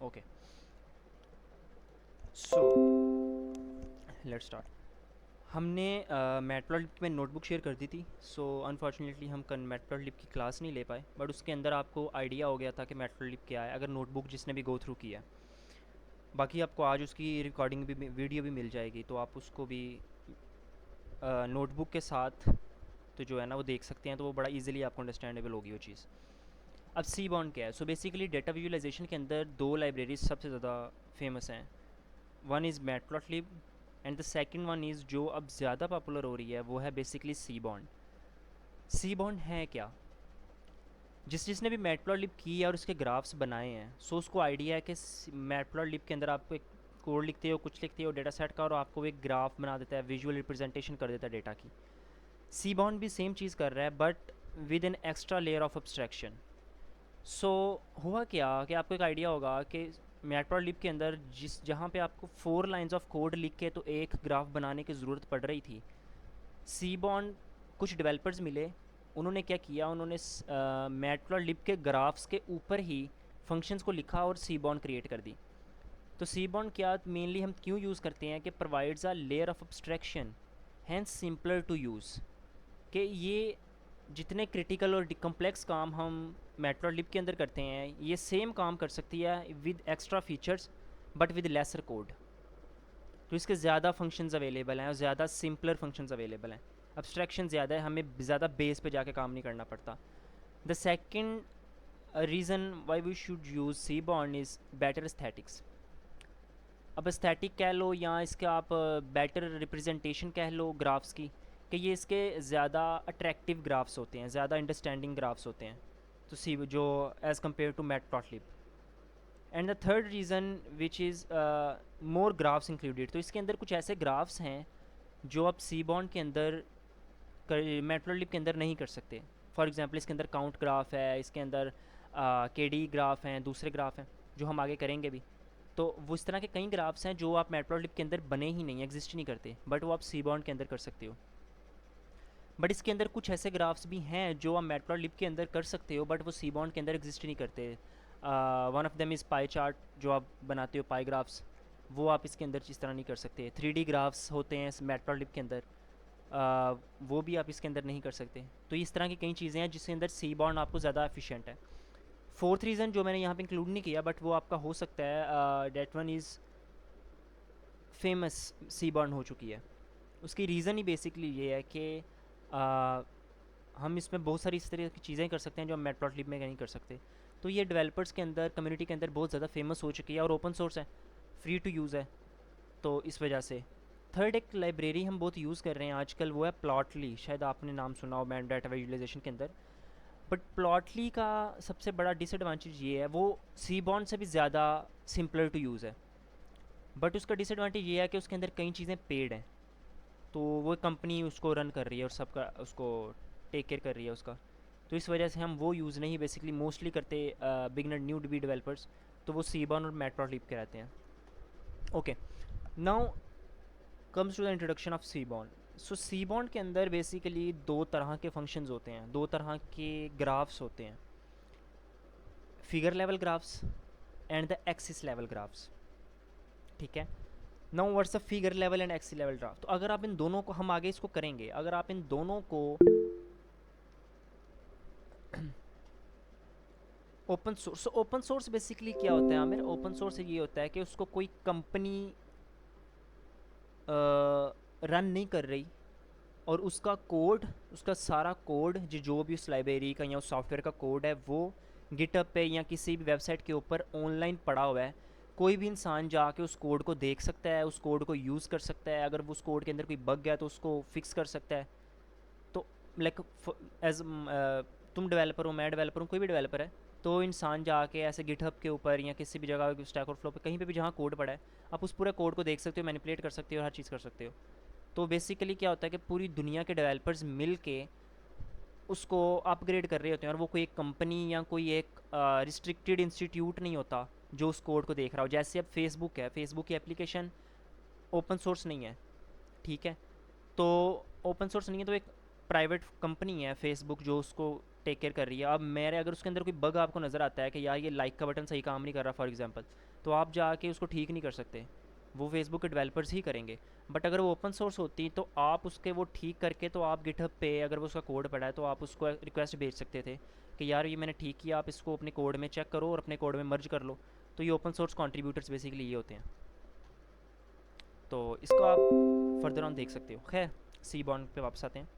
Okay, so let's start. हमने matplotlib में notebook share कर दी थी। सो अनफॉर्चुनेटली हम कल मैटप्लॉटलिब की क्लास नहीं ले पाए, बट उसके अंदर आपको आइडिया हो गया था कि मैटप्लॉटलिब क्या है, अगर नोटबुक जिसने भी गो थ्रू किया है। बाकी आपको आज उसकी रिकॉर्डिंग भी, वीडियो भी मिल जाएगी, तो आप उसको भी नोटबुक के साथ तो जो है ना वो देख सकते हैं, तो वो बड़ा इजीली आपको अंडरस्टैंडेबल होगी वो चीज़। अब सी बॉन्ड क्या है? सो बेसिकली डेटा विजुअलाइजेशन के अंदर दो लाइब्रेरीज सबसे ज़्यादा फेमस हैं। One is matplotlib and the second one is जो अब ज़्यादा पॉपुलर हो रही है, वो है बेसिकली सी बॉन्ड। सी बॉन्ड है क्या? जिसने भी मैटप्लॉटलिब की है और उसके ग्राफ्स बनाए हैं, सो उसको आइडिया है कि मैटप्लॉटलिब के अंदर आप एक कोड लिखते हो, कुछ लिखते हो डेटा सेट का, और आपको एक ग्राफ बना देता है, विजुअल रिप्रेजेंटेशन कर देता है डेटा की। सी बॉन्ड भी सेम चीज़ कर रहा है, but with an extra layer of abstraction. So हुआ क्या कि आपको एक आइडिया होगा कि मैटप्लॉटलिब के अंदर जहाँ पे आपको 4 लाइंस ऑफ कोड लिख के तो एक ग्राफ बनाने की ज़रूरत पड़ रही थी, सी बॉन्ड कुछ डेवलपर्स मिले, उन्होंने क्या किया, उन्होंने मैटप्लॉटलिब के ग्राफ्स के ऊपर ही फंक्शंस को लिखा और सी बॉन्ड क्रिएट कर दी। तो सी बॉन्ड क्या मेनली हम क्यों यूज़ करते हैं कि provides a layer of abstraction, hence simpler to use. कि ये जितने क्रिटिकल और कम्प्लेक्स काम हम मैटप्लॉटलिब के अंदर करते हैं, ये सेम काम कर सकती है with extra features but with lesser code. तो इसके ज़्यादा फंक्शंस अवेलेबल हैं और ज़्यादा सिंपलर फंक्शंस अवेलेबल हैं, अब्स्ट्रैक्शन ज़्यादा है, हमें ज़्यादा बेस पे जाके काम नहीं करना पड़ता। The second reason why we should use Seaborn is better aesthetics. अब एस्थेटिक कह लो या इसका आप बेटर रिप्रेजेंटेशन कह लो ग्राफ्स की, कि ये इसके ज़्यादा अट्रैक्टिव ग्राफ्स होते हैं, ज़्यादा अंडरस्टैंडिंग ग्राफ्स होते हैं, तो सी जो as compare to matplotlib. And the third reason which is more graphs included, तो इसके अंदर कुछ ऐसे ग्राफ्स हैं जो आप सी बॉन्ड के अंदर मैटप्लॉटलिब के अंदर नहीं कर सकते। फॉर एग्जांपल इसके अंदर काउंट ग्राफ है, इसके अंदर के डी ग्राफ हैं, दूसरे ग्राफ हैं जो हम आगे करेंगे भी। तो वो इस तरह के कई ग्राफ्स हैं जो आप मैटप्लॉटलिब के अंदर बने ही नहीं, एग्जिस्ट नहीं करते, बट वो आप सी बॉन्ड के अंदर कर सकते हो। बट इसके अंदर कुछ ऐसे ग्राफ्स भी हैं जो आप मैटप्लॉटलिब के अंदर कर सकते हो, बट वो सी बॉन्ड के अंदर एग्जिस्ट नहीं करते। One of them is pie chart, जो आप बनाते हो पाई ग्राफ्स, वो आप इसके अंदर इस तरह नहीं कर सकते। 3D ग्राफ्स होते हैं मैटप्लॉटलिब के अंदर, वो भी आप इसके अंदर नहीं कर सकते। तो इस तरह की कई चीज़ें हैं जिसके अंदर सी बॉन्ड आपको ज़्यादा एफिशिएंट है। फोर्थ रीज़न जो मैंने यहाँ पे इंक्लूड नहीं किया, बट वो आपका हो सकता है, that one is famous Seaborn हो चुकी है। उसकी रीज़न ही बेसिकली ये है कि हम इसमें बहुत सारी इस तरह की चीज़ें कर सकते हैं जो हम मैटप्लॉटलिब में नहीं कर सकते। तो ये डेवलपर्स के अंदर, कम्युनिटी के अंदर बहुत ज़्यादा फेमस हो चुकी है और ओपन सोर्स है, फ्री टू यूज़ है, तो इस वजह से। थर्ड एक लाइब्रेरी हम बहुत यूज़ कर रहे हैं आजकल, वो है प्लॉटली। शायद आपने नाम सुना हो मैन डाटा विजुअलाइजेशन के अंदर। बट प्लॉटली का सबसे बड़ा डिसएडवांटेज ये है, वो सी बॉन्ड से भी ज़्यादा सिंपलर टू यूज़ है, बट उसका डिसएडवांटेज ये है कि उसके अंदर कई चीज़ें पेड हैं। तो वो कंपनी उसको रन कर रही है और सबका उसको टेक केयर कर रही है उसका। तो इस वजह से हम वो यूज़ नहीं बेसिकली मोस्टली करते, बिगनर न्यू बी डेवलपर्स, तो वो सी बॉन्ड और मैटप्लॉटलिब के रहते हैं। Okay, now comes to the introduction of Seaborn. So Seaborn के अंदर बेसिकली दो तरह के फंक्शंस होते हैं, दो तरह के ग्राफ्स होते हैं, figure level graphs and the axis level graphs. ठीक है, now what's the figure level and axis level graph. तो अगर आप इन दोनों को, हम आगे इसको करेंगे, अगर आप इन दोनों को ओपन सोर्स बेसिकली क्या होता है आमिर? ओपन सोर्स ये होता है कि उसको कोई कंपनी रन नहीं कर रही, और उसका कोड, उसका सारा कोड जो भी उस लाइब्रेरी का या उस सॉफ्टवेयर का कोड है, वो गिटअप पे या किसी भी वेबसाइट के ऊपर ऑनलाइन पड़ा हुआ है। कोई भी इंसान जाके उस कोड को देख सकता है, उस कोड को यूज़ कर सकता है, अगर उस कोड के अंदर कोई बग है तो उसको फिक्स कर सकता है। तो लाइक एज तुम डेवलपर हो, मैं डेवलपर हूँ, कोई भी डेवलपर है, तो इंसान जाके ऐसे गिटहब के ऊपर या किसी भी जगह स्टैक ओवरफ्लो पे कहीं पे भी जहाँ कोड पड़ा है, आप उस पूरे कोड को देख सकते हो, मैनिपुलेट कर सकते हो, हर चीज़ कर सकते हो। तो बेसिकली क्या होता है कि पूरी दुनिया के डेवलपर्स मिल के उसको अपग्रेड कर रहे होते हैं, और वो कोई एक कंपनी या कोई एक रिस्ट्रिक्टेड इंस्टीट्यूट नहीं होता जो उस कोड को देख रहा हो। जैसे अब फेसबुक है, फेसबुक की एप्लीकेशन ओपन सोर्स नहीं है, ठीक है, तो ओपन सोर्स नहीं है, तो एक प्राइवेट कंपनी है फेसबुक जो उसको टेक केयर कर रही है। अब मेरे अगर उसके अंदर कोई बग आपको नज़र आता है कि यार ये लाइक का बटन सही काम नहीं कर रहा फॉर एग्जांपल, तो आप जाके उसको ठीक नहीं कर सकते, वो फेसबुक के डेवलपर्स ही करेंगे। बट अगर वो ओपन सोर्स होती तो आप उसके वो ठीक करके, तो आप गिटहब पे अगर वो उसका कोड पड़ा है तो आप उसको रिक्वेस्ट भेज सकते थे कि यार ये मैंने ठीक किया, आप इसको अपने कोड में चेक करो और अपने कोड में मर्ज कर लो। तो ये ओपन सोर्स कंट्रीब्यूटर्स बेसिकली ये होते हैं। तो इसको आप फर्दर ऑन देख सकते हो। खैर, सी बॉन्ड पे वापस आते हैं।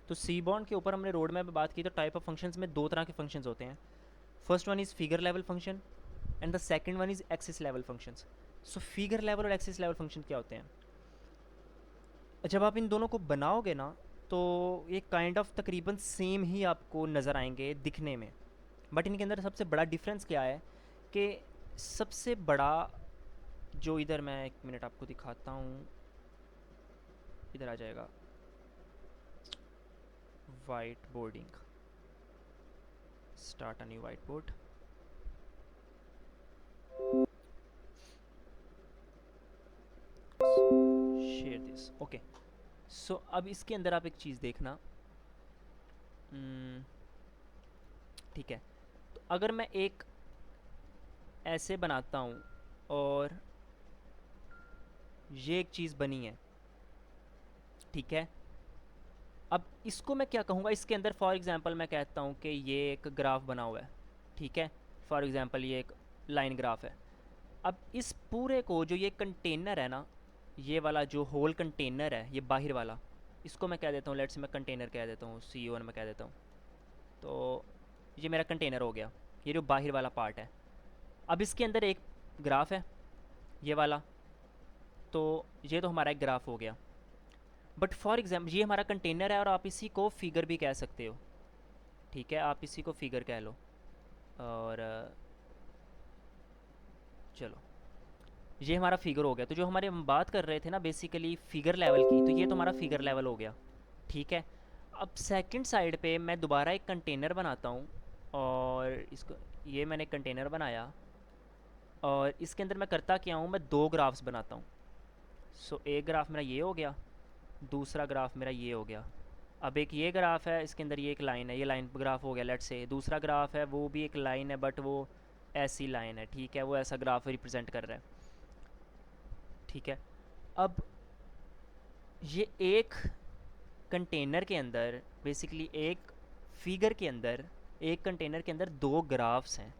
तो सी बॉन्ड के ऊपर हमने रोड मैप में बात की, तो टाइप ऑफ फंक्शंस में दो तरह के फंक्शंस होते हैं। First one is figure level function and the second one is axis level functions. So figure level और एक्सिस लेवल फंक्शन क्या होते हैं? जब आप इन दोनों को बनाओगे ना, तो ये काइंड ऑफ तकरीबन सेम ही आपको नज़र आएंगे दिखने में। बट इनके अंदर सबसे बड़ा डिफरेंस क्या है कि सबसे बड़ा जो, इधर मैं एक मिनट आपको दिखाता हूँ, इधर आ जाएगा white boarding, start a new white board. Share this, okay. So अब इसके अंदर आप एक चीज़ देखना, ठीक है। तो अगर मैं एक ऐसे बनाता हूँ और ये एक चीज़ बनी है, ठीक है। अब इसको मैं क्या कहूँगा, इसके अंदर फॉर एग्ज़ाम्पल मैं कहता हूँ कि ये एक ग्राफ बना हुआ है, ठीक है। फॉर एग्ज़ाम्पल ये एक लाइन ग्राफ है। अब इस पूरे को, जो ये कंटेनर है ना, ये वाला जो होल कंटेनर है, ये बाहर वाला, इसको मैं कह देता हूँ, लेट्स से मैं कंटेनर कह देता हूँ, CO मैं कह देता हूँ। तो ये मेरा कंटेनर हो गया, ये जो बाहर वाला पार्ट है। अब इसके अंदर एक ग्राफ है, ये वाला, तो ये तो हमारा एक ग्राफ हो गया। बट फॉर एग्जाम्पल ये हमारा कंटेनर है और आप इसी को फिगर भी कह सकते हो, ठीक है। आप इसी को फिगर कह लो। और चलो, ये हमारा फिगर हो गया। तो जो हमारे हम बात कर रहे थे ना बेसिकली फिगर लेवल की, तो ये तो हमारा फिगर लेवल हो गया, ठीक है। अब सेकंड साइड पे मैं दोबारा एक कंटेनर बनाता हूँ, और इसको, ये मैंने कंटेनर बनाया और इसके अंदर मैं करता क्या हूँ, मैं दो ग्राफ्स बनाता हूँ। सो एक ग्राफ मेरा ये हो गया, दूसरा ग्राफ मेरा ये हो गया। अब एक ये ग्राफ है, इसके अंदर ये एक लाइन है, ये लाइन ग्राफ हो गया लेट से। दूसरा ग्राफ है, वो भी एक लाइन है बट वो ऐसी लाइन है, ठीक है, वो ऐसा ग्राफ रिप्रेजेंट कर रहा है, ठीक है। अब ये एक कंटेनर के अंदर, बेसिकली एक फिगर के अंदर, एक कंटेनर के अंदर दो ग्राफ्स हैं,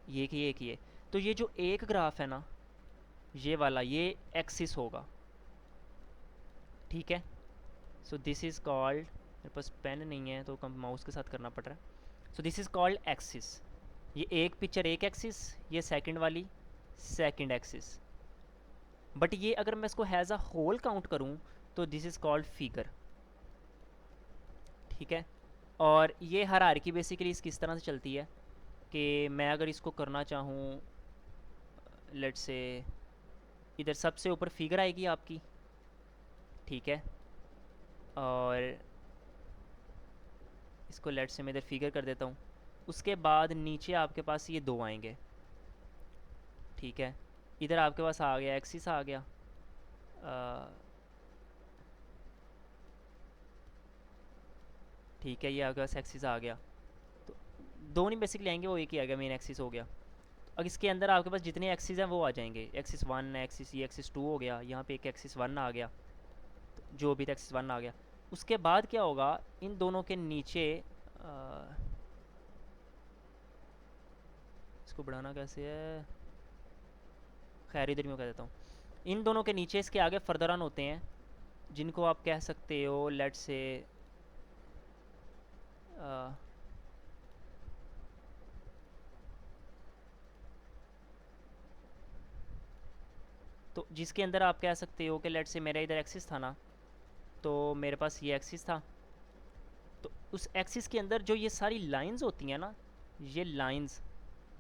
ये कि एक ये। तो ये जो एक ग्राफ है ना, ये वाला, ये एक्सिस होगा, ठीक है। सो दिस इज़ कॉल्ड, मेरे पास पेन नहीं है तो कम माउस के साथ करना पड़ रहा है। So this is called axis. ये एक पिक्चर एक एक्सिस, ये सेकंड वाली सेकंड एक्सिस। बट ये अगर मैं इसको हैज़ अ होल काउंट करूँ तो दिस इज़ कॉल्ड फिगर, ठीक है। और ये हायरार्की बेसिकली इस किस तरह से चलती है कि मैं अगर इसको करना चाहूँ, लेट्स से इधर सबसे ऊपर फिगर आएगी आपकी, ठीक है। और इसको लेट्स से मैं इधर फिगर कर देता हूँ। उसके बाद नीचे आपके पास ये दो आएंगे, ठीक है। इधर आपके पास आ गया एक्सिस आ गया, ठीक है, ये आपके पास एक्सिस आ गया। तो दो नहीं बेसिकली आएंगे, वो एक ही आ गया, मेन एक्सिस हो गया। अब इसके अंदर आपके पास जितने एक्सिस हैं वो आ जाएंगे, एक्सिस 1, एक्सिस ये एक्सिस 2 हो गया, यहाँ पे एक एक्सिस 1 आ गया, तो जो भी एक्सिस 1 आ गया। उसके बाद क्या होगा, इन दोनों के नीचे, इसको बढ़ाना कैसे है, खैर इधर मैं कह देता हूँ। इन दोनों के नीचे इसके आगे फर्दर ऑन होते हैं, जिनको आप कह सकते हो लेट्स से, तो जिसके अंदर आप कह सकते हो कि लेट्स से मेरा इधर एक्सिस था ना, तो मेरे पास ये एक्सिस था। तो उस एक्सिस के अंदर जो ये सारी लाइंस होती हैं ना, ये लाइंस,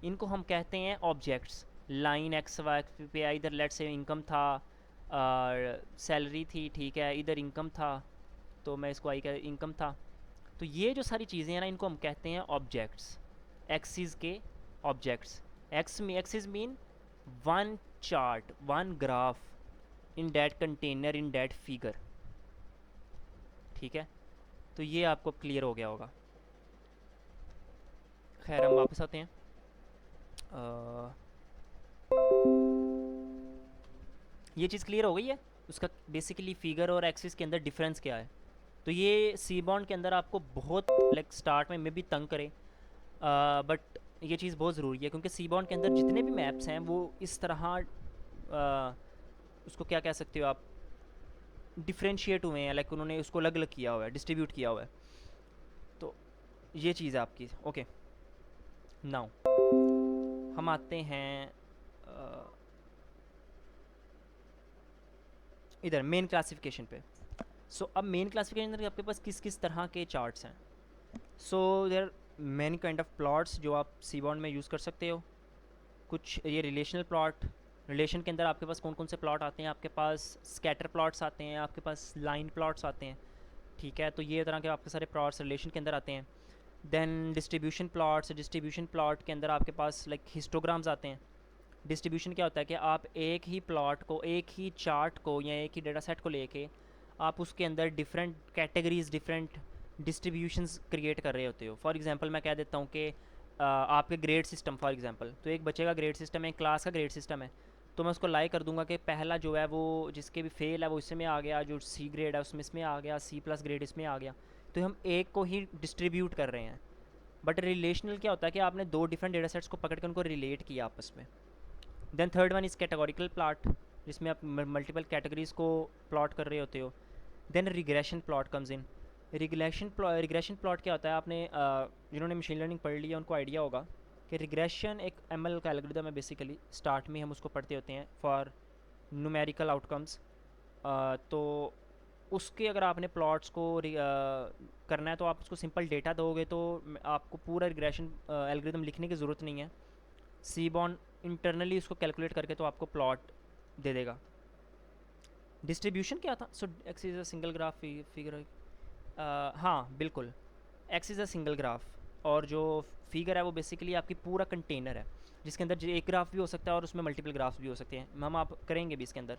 इनको हम कहते हैं ऑब्जेक्ट्स। लाइन एक्स वाई पे इधर लेट से इनकम था और सैलरी थी, ठीक है, इधर इनकम था, तो मैं इसको आई का इनकम था। तो ये जो सारी चीज़ें हैं ना, इनको हम कहते हैं ऑब्जेक्ट्स, एक्सिस के objects. Axis mean one chart, one graph in that container in that figure, ठीक है। तो ये आपको क्लियर हो गया होगा। खैर हम वापस आते हैं। ये चीज़ क्लियर हो गई है, उसका बेसिकली फिगर और एक्सिस के अंदर डिफरेंस क्या है। तो ये सी बॉन्ड के अंदर आपको बहुत लाइक स्टार्ट में भी तंग करे, बट ये चीज़ बहुत ज़रूरी है क्योंकि सी बॉन्ड के अंदर जितने भी मैप्स हैं वो इस तरह उसको क्या कह सकते हो आप, डिफ्रेंशिएट हुए हैं, लाइक उन्होंने उसको अलग अलग किया हुआ है, डिस्ट्रीब्यूट किया हुआ है। तो ये चीज़ है आपकी। ओके, नाउ हम आते हैं इधर मेन क्लासिफिकेशन पे। सो अब मेन क्लासिफिकेशन अंदर आपके पास किस किस तरह के चार्ट्स हैं। So there many kind of plots जो आप सी बॉन्ड में यूज़ कर सकते हो। कुछ ये रिलेशनल प्लॉट, रिलेशन के अंदर आपके पास कौन कौन से प्लॉट आते हैं, आपके पास स्कैटर प्लॉट्स आते हैं, आपके पास लाइन प्लॉट्स आते हैं, ठीक है। तो ये तरह के आपके सारे प्लॉट्स रिलेशन के अंदर आते हैं। Then distribution plots, distribution plot के अंदर आपके पास लाइक हिस्टोग्राम्स आते हैं। डिस्ट्रीब्यूशन क्या होता है कि आप एक ही प्लॉट को, एक ही चार्ट को या एक ही डेटा सेट को लेके आप उसके अंदर different categories, different distributions create कर रहे होते हो। फॉर एग्जांपल मैं कह देता हूँ कि आपके ग्रेड सिस्टम, फॉर एग्जांपल तो एक बच्चे का ग्रेड सिस्टम है, एक क्लास का ग्रेड सिस्टम है, तो मैं उसको लाई कर दूंगा कि पहला जो है वो जिसके भी फेल है वो इसमें आ गया, जो सी ग्रेड है उसमें इसमें आ गया, सी प्लस ग्रेड इसमें आ गया। तो हम एक को ही डिस्ट्रीब्यूट कर रहे हैं। बट रिलेशनल क्या होता है कि आपने दो डिफरेंट डेटा सेट्स को पकड़ कर उनको रिलेट किया आपस में। Then third one is categorical plot, जिसमें आप मल्टीपल कैटेगरीज को प्लॉट कर रहे होते हो। Then regression plot comes in. Regression plot क्या होता है, आपने जिन्होंने मशीन लर्निंग पढ़ लिया उनको आइडिया होगा कि रिग्रेशन एक एमएल का एल्गोरिथम है। बेसिकली स्टार्ट में हम उसको पढ़ते होते हैं फॉर न्यूमेरिकल आउटकम्स। तो उसके अगर आपने प्लॉट्स को करना है तो आप उसको सिंपल डेटा दोगे तो आपको पूरा रिग्रेशन एल्गोरिथम लिखने की ज़रूरत नहीं है। सी बॉन्ड इंटरनली उसको कैलकुलेट करके तो आपको प्लॉट दे देगा। डिस्ट्रीब्यूशन क्या था, so x is a single graph figure. हाँ बिल्कुल, x is a single graph, और जो फिगर है वो बेसिकली आपकी पूरा कंटेनर है जिसके अंदर एक ग्राफ भी हो सकता है और उसमें मल्टीपल ग्राफ्स भी हो सकते हैं। हम आप करेंगे भी इसके अंदर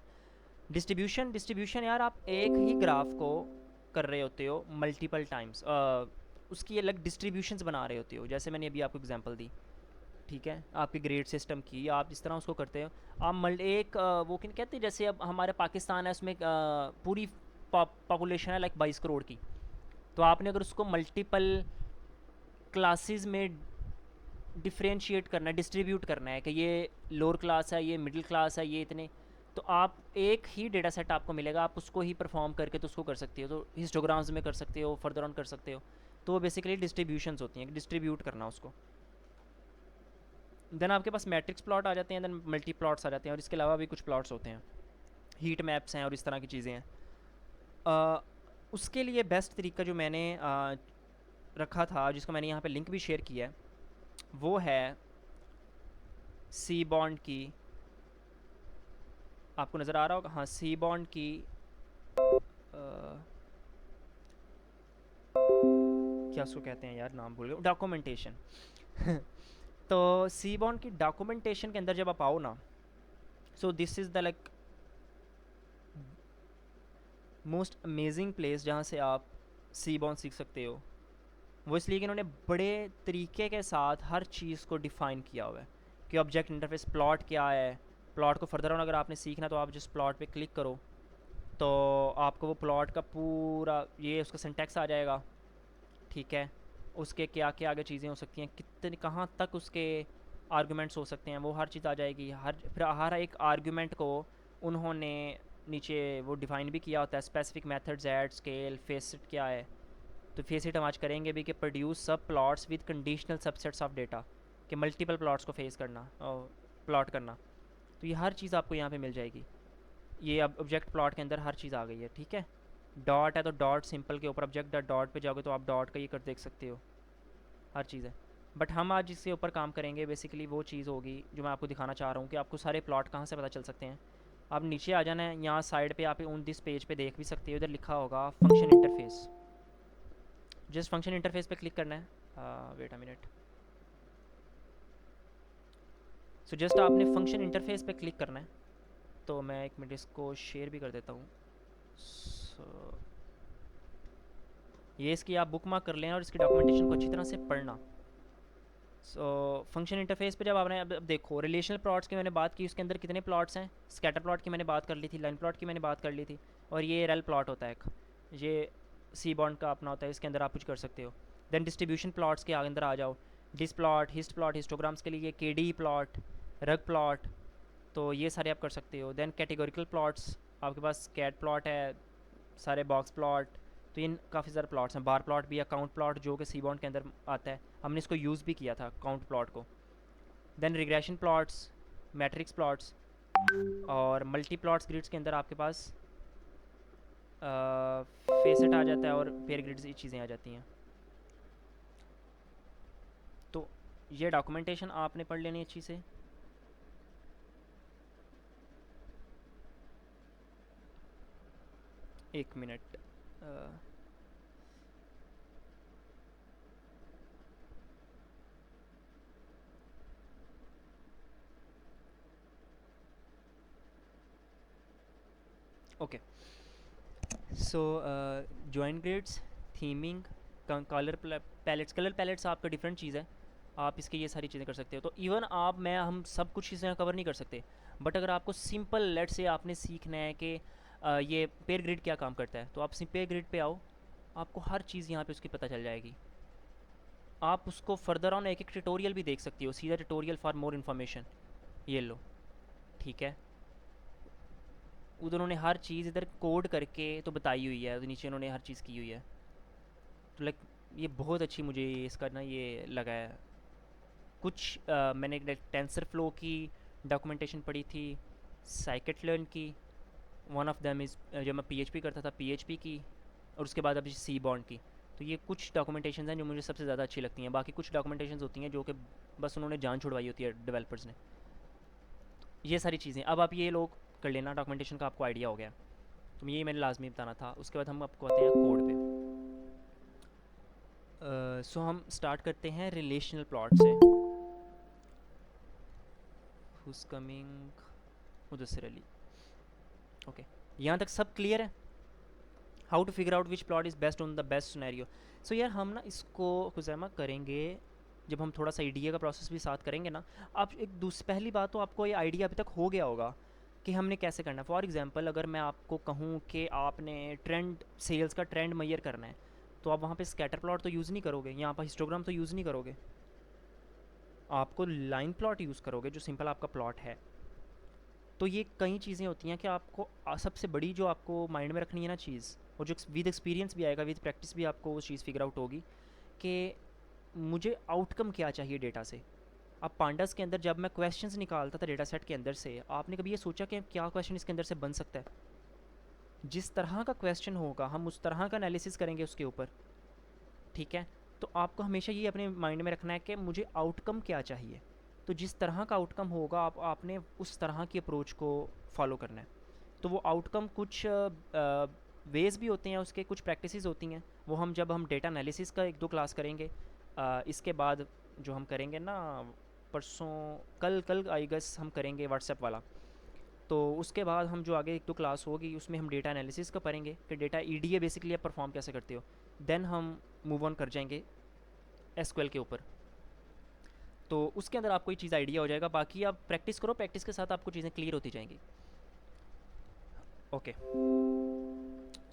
डिस्ट्रीब्यूशन। डिस्ट्रीब्यूशन यार आप एक ही ग्राफ को कर रहे होते हो मल्टीपल टाइम्स, उसकी अलग डिस्ट्रीब्यूशंस बना रहे होते हो, जैसे मैंने अभी आपको एग्जांपल दी, ठीक है। आपके ग्रेड सिस्टम की आप इस तरह उसको करते हो। आप एक वो क्या कहते हैं, जैसे अब हमारे पाकिस्तान है उसमें पूरी पॉपुलेशन है लाइक 22 करोड़ की, तो आपने अगर उसको मल्टीपल क्लासेस में डिफ्रेंशिएट करना है, डिस्ट्रीब्यूट करना है कि ये लोअर क्लास है, ये मिडिल क्लास है, ये इतने, तो आप एक ही डेटा सेट आपको मिलेगा, आप उसको ही परफॉर्म करके तो उसको कर सकते हो। तो हिस्टोग्राम्स में कर सकते हो, फर्दर ऑन कर सकते हो। तो वो बेसिकली डिस्ट्रीब्यूशंस होती हैं, डिस्ट्रीब्यूट करना उसको। देन आपके पास मैट्रिक्स प्लॉट आ जाते हैं, देन मल्टी प्लॉट्स आ जाते हैं, और इसके अलावा भी कुछ प्लॉट्स होते हैं, हीट मैप्स हैं और इस तरह की चीज़ें हैं। उसके लिए बेस्ट तरीका जो मैंने रखा था, जिसको मैंने यहाँ पे लिंक भी शेयर किया है, वो है सी बॉन्ड की, आपको नज़र आ रहा होगा, हाँ, सी बॉन्ड की क्या उसको कहते हैं यार, नाम भूल गया, डॉक्यूमेंटेशन। तो सी बॉन्ड की डॉक्यूमेंटेशन के अंदर जब आप आओ ना, so this is the like most amazing place जहाँ से आप सी बॉन्ड सीख सकते हो। वो इसलिए कि इन्होंने बड़े तरीके के साथ हर चीज़ को डिफ़ाइन किया हुआ है कि ऑब्जेक्ट इंटरफेस प्लॉट क्या है। प्लॉट को फर्दर ऑन अगर आपने सीखना तो आप जिस प्लॉट पे क्लिक करो तो आपको वो प्लॉट का पूरा ये उसका सिंटैक्स आ जाएगा, ठीक है। उसके क्या क्या आगे चीज़ें हो सकती हैं, कितने कहाँ तक उसके आर्गूमेंट्स हो सकते हैं, वो हर चीज़ आ जाएगी। फिर हर एक आर्गूमेंट को उन्होंने नीचे वो डिफ़ाइन भी किया होता है, specific methods, add, scale, face it क्या है। तो फेसिट हम आज करेंगे भी कि प्रोड्यूस सब plots with conditional subsets of data, कि मल्टीपल प्लॉट्स को फेस करना और प्लॉट करना। तो ये हर चीज़ आपको यहाँ पे मिल जाएगी। ये अब ऑब्जेक्ट प्लॉट के अंदर हर चीज़ आ गई है, ठीक है। डॉट है तो डॉट सिंपल के ऊपर ऑब्जेक्ट डॉट पे जाओगे तो आप डॉट का ये कर देख सकते हो, हर चीज़ है। बट हम आज इसके ऊपर काम करेंगे, बेसिकली वो चीज़ होगी जो मैं आपको दिखाना चाह रहा हूँ कि आपको सारे प्लॉट कहाँ से पता चल सकते हैं। आप नीचे आ जाना है, यहाँ साइड पे आप उन दिस पेज पे देख भी सकते हो, इधर लिखा होगा function interface. Just function interface पे क्लिक करना है। Wait a minute. So just आपने फंक्शन इंटरफेस पे क्लिक करना है। तो मैं एक मिनट इसको शेयर भी कर देता हूँ। सो ये इसकी आप बुक मार्क कर लें और इसकी डॉक्यूमेंटेशन को अच्छी तरह से पढ़ना। सो फंक्शन इंटरफेस पे जब आपने अब देखो रिलेशनल प्लॉट्स की मैंने बात की, उसके अंदर कितने प्लॉट्स हैं। स्कैटर प्लॉट की मैंने बात कर ली थी, लाइन प्लॉट की मैंने बात कर ली थी, और ये रेल प्लॉट होता है एक, ये सी बॉन्ड का अपना होता है, इसके अंदर आप कुछ कर सकते हो। देन डिस्ट्रीब्यूशन प्लॉट्स के अंदर आ जाओ, displot, histplot, histograms के लिए के डी प्लॉट, रग प्लॉट, तो ये सारे आप कर सकते हो। देन कैटेगोरिकल प्लॉट्स, आपके पास कैट प्लॉट है, सारे बॉक्स प्लॉट, तो इन काफ़ी सारे प्लॉट्स हैं। बार प्लॉट भी है, काउंट प्लॉट जो कि सी बॉन्ड के अंदर आता है, हमने इसको यूज़ भी किया था काउंट प्लॉट को। Then regression plots, matrix plots, और मल्टी प्लॉट्स ग्रिड्स के अंदर आपके पास फेसेट आ जाता है और पेयर ग्रिड्स ये चीज़ें आ जाती हैं। तो ये डॉक्यूमेंटेशन आपने पढ़ लेनी अच्छी से। एक minute, okay. So joint grids, theming, colour palettes, colour palettes आपका डिफरेंट चीज़ है, आप इसके ये सारी चीज़ें कर सकते हो। तो इवन आप मैं हम सब कुछ चीज़ें कवर नहीं कर सकते, बट अगर आपको सिंपल लेट से आपने सीखना है कि ये पेयर ग्रिड क्या काम करता है, तो आप पेयर ग्रिड पे आओ, आपको हर चीज़ यहाँ पे उसकी पता चल जाएगी। आप उसको फर्दर ऑन एक एक ट्यूटोरियल भी देख सकती हो, सीधा ट्यूटोरियल फॉर मोर इन्फॉर्मेशन, ये लो, ठीक है। उधर उन्होंने हर चीज़ इधर कोड करके तो बताई हुई है, तो नीचे उन्होंने हर चीज़ की हुई है। तो लाइक ये बहुत अच्छी मुझे इसका ना ये लगा है। कुछ मैंने टेंसर फ्लो की डॉक्यूमेंटेशन पढ़ी थी, साइकिट लर्न की, वन ऑफ देम इज़ जब मैं पीएचपी करता था पीएचपी की, और उसके बाद अभी सी बॉन्ड की। तो ये कुछ डॉक्यूमेंटेशन हैं जो मुझे सबसे ज़्यादा अच्छी लगती हैं। बाकी कुछ डॉक्यूमेंटेशन होती हैं जो कि बस उन्होंने जान छुड़वाई होती है डेवलपर्स ने। ये सारी चीज़ें अब आप ये लोग कर लेना, डॉक्यूमेंटेशन का आपको आइडिया हो गया, तो यही मैंने लाजमी बताना था। उसके बाद हम आपको आते हैं कोड पे। सो हम स्टार्ट करते हैं रिलेशनल प्लॉट से। हुज कमिंग उदसर अली, ओके, यहाँ तक सब क्लियर है। How to figure out which plot is best on the best scenario. So यार हम ना इसको खुजैमा करेंगे जब हम थोड़ा सा आइडिया का प्रोसेस भी साथ करेंगे ना। आप एक पहली बात तो आपको ये आइडिया अभी तक हो गया होगा कि हमने कैसे करना है। फॉर एग्जांपल अगर मैं आपको कहूँ कि आपने ट्रेंड सेल्स का ट्रेंड मेजर करना है, तो आप वहाँ पे स्कैटर प्लॉट तो यूज़ नहीं करोगे, यहाँ पर हिस्टोग्राम तो यूज़ नहीं करोगे, आपको लाइन प्लॉट यूज़ करोगे जो सिंपल आपका प्लॉट है। तो ये कई चीज़ें होती हैं कि आपको सबसे बड़ी जो आपको माइंड में रखनी है ना चीज़, और जो विद एक्सपीरियंस भी आएगा, विद प्रैक्टिस भी आपको वो चीज़ फिगर आउट होगी कि मुझे आउटकम क्या चाहिए डेटा से। अब पांडास के अंदर जब मैं क्वेश्चंस निकालता था डेटा सेट के अंदर से, आपने कभी ये सोचा कि क्या क्वेश्चन इसके अंदर से बन सकता है। जिस तरह का क्वेश्चन होगा हम उस तरह का एनालिसिस करेंगे उसके ऊपर, ठीक है। तो आपको हमेशा ये अपने माइंड में रखना है कि मुझे आउटकम क्या चाहिए, तो जिस तरह का आउटकम होगा आपने उस तरह की अप्रोच को फॉलो करना है। तो वो आउटकम कुछ वेज़ भी होते हैं उसके, कुछ प्रैक्टिसेस होती हैं, वो हम जब हम डेटा एनालिसिस का एक दो क्लास करेंगे, इसके बाद जो हम करेंगे ना परसों, कल कल आई गेस हम करेंगे व्हाट्सएप वाला, तो उसके बाद हम जो आगे एक दो क्लास होगी उसमें हम डेटा एनालिसिस का पढ़ेंगे कि डेटा ईडीए बेसिकली आप परफॉर्म कैसे करते हो। देन हम मूव ऑन कर जाएंगे एसक्यूएल के ऊपर। तो उसके अंदर आपको ये चीज़ आइडिया हो जाएगा, बाकी आप प्रैक्टिस करो, प्रैक्टिस के साथ आपको चीज़ें क्लियर होती जाएंगी। ओके,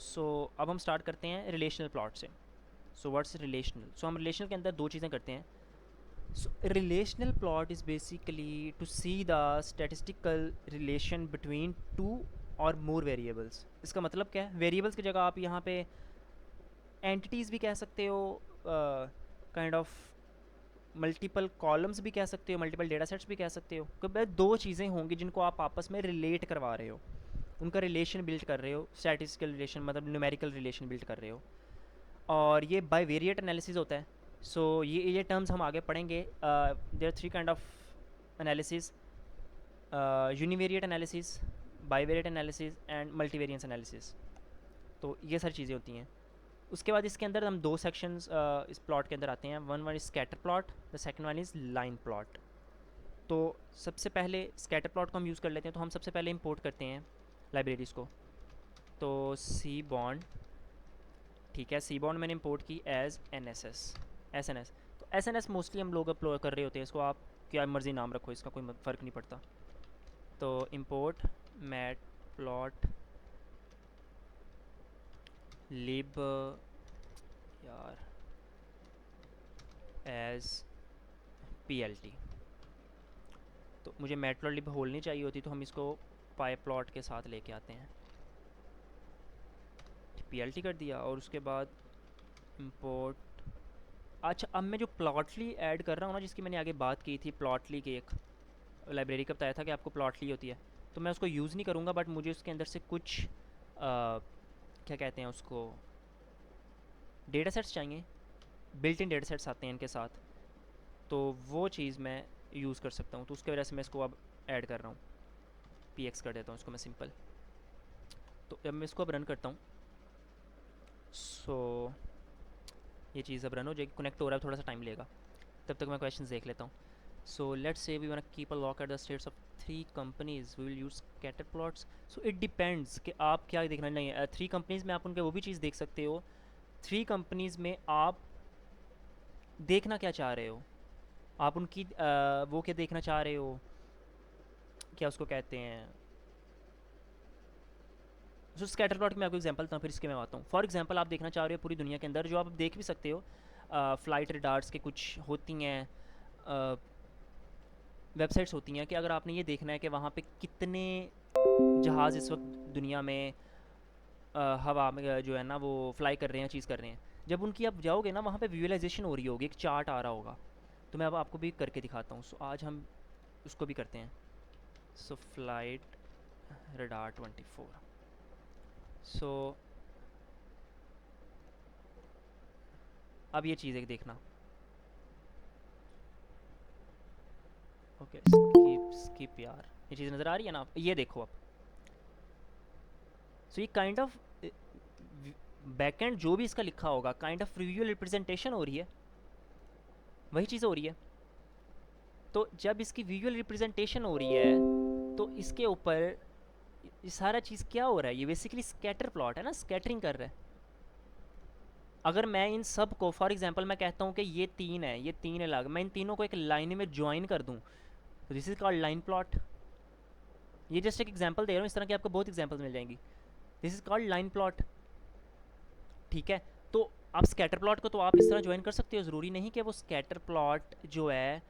सो अब हम स्टार्ट करते हैं रिलेशनल प्लॉट से। सो व्हाट्स रिलेशनल, सो हम रिलेशनल के अंदर दो चीज़ें करते हैं। So relational plot is basically to see the statistical relation between two or more variables. इसका मतलब क्या है, वेरिएबल्स की जगह आप यहाँ पे एंटिटीज़ भी कह सकते हो, काइंड ऑफ मल्टीपल कॉलम्स भी कह सकते हो, मल्टीपल डेटा सेट्स भी कह सकते हो। क्योंकि दो चीज़ें होंगी जिनको आप आपस में रिलेट करवा रहे हो, उनका रिलेशन बिल्ड कर रहे हो, स्टैटिस्टिकल रिलेशन मतलब न्यूमेरिकल रिलेशन बिल्ड कर रहे हो, और ये बाय वेरिएट एनालिसिस होता है। सो ये टर्म्स हम आगे पढ़ेंगे। There three kind of analysis, univariate analysis, bivariate analysis and multivariate analysis. तो ये सारी चीज़ें होती हैं। उसके बाद इसके अंदर हम दो सेक्शंस इस प्लॉट के अंदर आते हैं। One is scatter plot, the second one is line plot. तो सबसे पहले स्कैटर प्लॉट को हम यूज़ कर लेते हैं। तो हम सबसे पहले इंपोर्ट करते हैं लाइब्रेरीज़ को। तो सी बॉन्ड, ठीक है, सी बॉन्ड मैंने इंपोर्ट की as S N S, S N S. तो SNS मोस्टली हम लोग अपलोड कर रहे होते हैं, इसको आप क्या मर्ज़ी नाम रखो, इसका कोई फ़र्क नहीं पड़ता। तो इम्पोर्ट मैट प्लॉट लिब यार एज PLT। तो मुझे मैट प्लॉट लिब होल नहीं चाहिए होती, तो हम इसको पाई प्लॉट के साथ लेके आते हैं, PLT कर दिया। और उसके बाद इम्पोर्ट, अच्छा अब मैं जो प्लॉटली ऐड कर रहा हूँ ना, जिसकी मैंने आगे बात की थी, प्लॉटली की एक लाइब्रेरी का बताया था कि आपको प्लॉटली होती है, तो मैं उसको यूज़ नहीं करूँगा, बट मुझे उसके अंदर से कुछ क्या कहते हैं उसको, डेटा सेट्स चाहिए, बिल्ट इन डेटा सेट्स आते हैं इनके साथ, तो वो चीज़ मैं यूज़ कर सकता हूँ, तो उसके वजह से मैं इसको अब ऐड कर रहा हूँ, PX कर देता हूँ इसको मैं सिंपल। तो जब मैं इसको अब रन करता हूँ, सो ये चीज़ अब रन हो जाएगी, कनेक्ट हो रहा है, थोड़ा सा टाइम लेगा, तब तक मैं क्वेश्चन देख लेता हूँ। So let's say we want to keep a lock at the states of 3 companies. We will use scatter plots. So it depends कि आप क्या देखना नहीं है। 3 कंपनीज़ में आप उनके वो भी चीज़ देख सकते हो। 3 कंपनीज़ में आप देखना क्या चाह रहे हो, आप उनकी वो क्या देखना चाह रहे हो, क्या उसको कहते हैं। सो स्कैटर प्लॉट में आपको एग्जांपल था, फिर इसके मैं आता हूँ। फॉर एग्जांपल आप देखना चाह रहे हो पूरी दुनिया के अंदर, जो आप देख भी सकते हो, फ़्लाइट रडार्स के कुछ होती हैं वेबसाइट्स होती हैं, कि अगर आपने ये देखना है कि वहाँ पे कितने जहाज़ इस वक्त दुनिया में हवा में जो है ना वो फ्लाई कर रहे हैं, चीज़ कर रहे हैं, जब उनकी आप जाओगे ना वहाँ पे विजुअलाइजेशन हो रही होगी, एक चार्ट आ रहा होगा। तो मैं अब आपको भी करके दिखाता हूँ। सो आज हम उसको भी करते हैं। सो फ्लाइट रडार 24। सो अब ये चीज़ एक देखना, ओके स्किप स्किप यार, ये चीज़ नज़र आ रही है ना, ये देखो अब। सो ये काइंड ऑफ बैकएंड जो भी इसका लिखा होगा, काइंड ऑफ विजुअल रिप्रेजेंटेशन हो रही है, वही चीज़ हो रही है। तो जब इसकी विजुअल रिप्रेजेंटेशन हो रही है, तो इसके ऊपर ये सारा चीज़ क्या हो रहा है, ये बेसिकली स्कैटर प्लॉट है ना, स्कैटरिंग कर रहा है। अगर मैं इन सब को फॉर एग्जांपल मैं कहता हूँ कि ये 3 है, ये 3 अलग, मैं इन तीनों को एक लाइन में ज्वाइन कर दूँ, तो this is called line plot. ये जस्ट एक एग्जांपल दे रहा हूँ, इस तरह की आपको बहुत एग्जांपल्स मिल जाएंगी। This is called line plot, ठीक है। तो आप स्कैटर प्लॉट को तो आप इस तरह ज्वाइन कर सकते हो, ज़रूरी नहीं कि वो स्कैटर प्लॉट जो है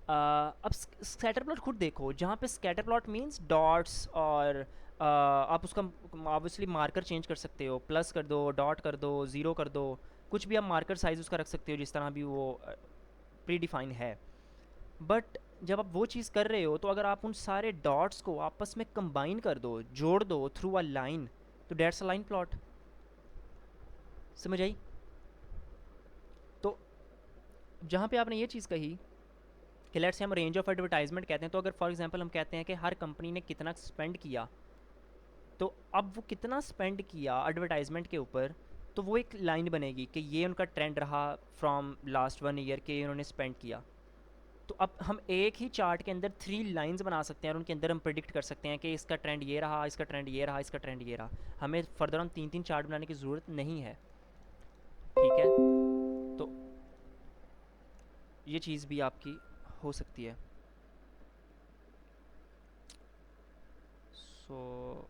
अब स्कैटर प्लॉट खुद देखो, जहाँ पे स्कैटर प्लॉट मींस डॉट्स, और आप उसका ऑब्वियसली मार्कर चेंज कर सकते हो, प्लस कर दो, डॉट कर दो, ज़ीरो कर दो, कुछ भी आप मार्कर साइज़ उसका रख सकते हो जिस तरह भी वो प्री डिफाइन है। बट जब आप वो चीज़ कर रहे हो, तो अगर आप उन सारे डॉट्स को आपस में कंबाइन कर दो, जोड़ दो थ्रू अ लाइन, तो डेट्स अ लाइन प्लॉट। समझ आई? तो जहाँ पे आपने ये चीज़ कही कि लेट्स से हम रेंज ऑफ एडवर्टाइजमेंट कहते हैं, तो अगर फॉर एग्जांपल हम कहते हैं कि हर कंपनी ने कितना स्पेंड किया, तो अब वो कितना स्पेंड किया एडवर्टाइजमेंट के ऊपर, तो वो एक लाइन बनेगी कि ये उनका ट्रेंड रहा फ्रॉम लास्ट 1 ईयर के उन्होंने स्पेंड किया। तो अब हम एक ही चार्ट के अंदर 3 लाइंस बना सकते हैं, और उनके अंदर हम प्रिडिक्ट कर सकते हैं कि इसका ट्रेंड ये रहा, इसका ट्रेंड ये रहा, इसका ट्रेंड ये रहा। हमें फर्दर ऑन 3 3 चार्ट बनाने की ज़रूरत नहीं है, ठीक है। तो ये चीज़ भी आपकी हो सकती है। सो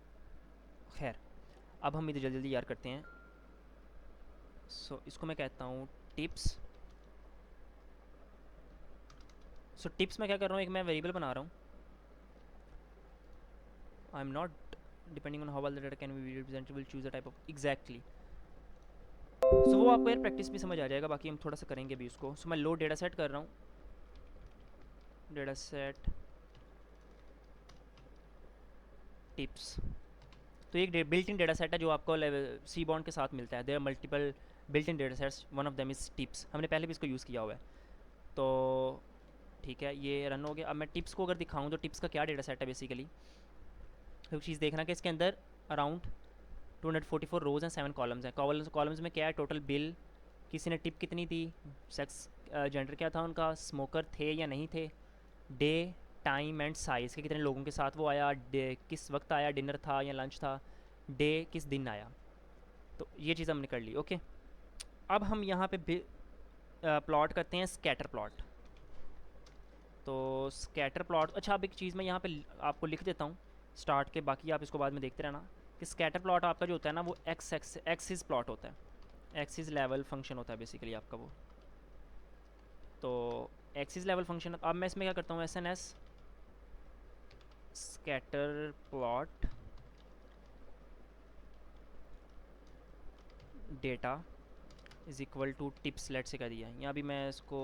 खैर, अब हम इधर जल्दी जल्दी यार करते हैं। इसको मैं कहता हूँ टिप्स। टिप्स मैं क्या कर रहा हूँ, एक मैं वेरिएबल बना रहा हूँ, I am not depending on how well the data can be represented, will choose the type of exactly. वो आपको यार प्रैक्टिस भी समझ आ जाएगा, बाकी हम थोड़ा सा करेंगे भी उसको। मैं लो डेटा सेट कर रहा हूँ, डेटा सेट टिप्स। तो एक बिल्ट इन डेटा सेट है जो आपको सी बॉन्ड के साथ मिलता है। There are multiple built in data sets, one of them is tips. हमने पहले भी इसको यूज़ किया हुआ है। तो ठीक है, ये रन हो गया। अब मैं टिप्स को अगर दिखाऊँ तो टिप्स का क्या डेटा सेट है बेसिकली, तो चीज़ देखना कि इसके अंदर अराउंड 244 रोज़ हैं, 7 कॉलम्स हैं। कॉलम्स में क्या है, टोटल बिल, किसी ने टिप कितनी दी, सेक्स जेंडर क्या था उनका, स्मोकर थे या नहीं थे, डे टाइम एंड साइज़ के कितने लोगों के साथ वो आया, डे किस वक्त आया, डिनर था या लंच था, डे किस दिन आया। तो ये चीज़ हमने कर ली, ओके। अब हम यहाँ पे प्लॉट करते हैं स्कैटर प्लॉट। तो स्कैटर प्लॉट, अच्छा अब एक चीज़ मैं यहाँ पे आपको लिख देता हूँ स्टार्ट के, बाकी आप इसको बाद में देखते रहना कि स्कैटर प्लॉट आपका जो होता है ना वो एक्सिस प्लॉट होता है, एक्सिस लेवल फंक्शन होता है बेसिकली आपका वो। तो एक्सिस लेवल फंक्शन, अब मैं इसमें क्या करता हूँ, SNS scatter plot data is equal to tips let's say कर दिया है। यहाँ भी मैं इसको,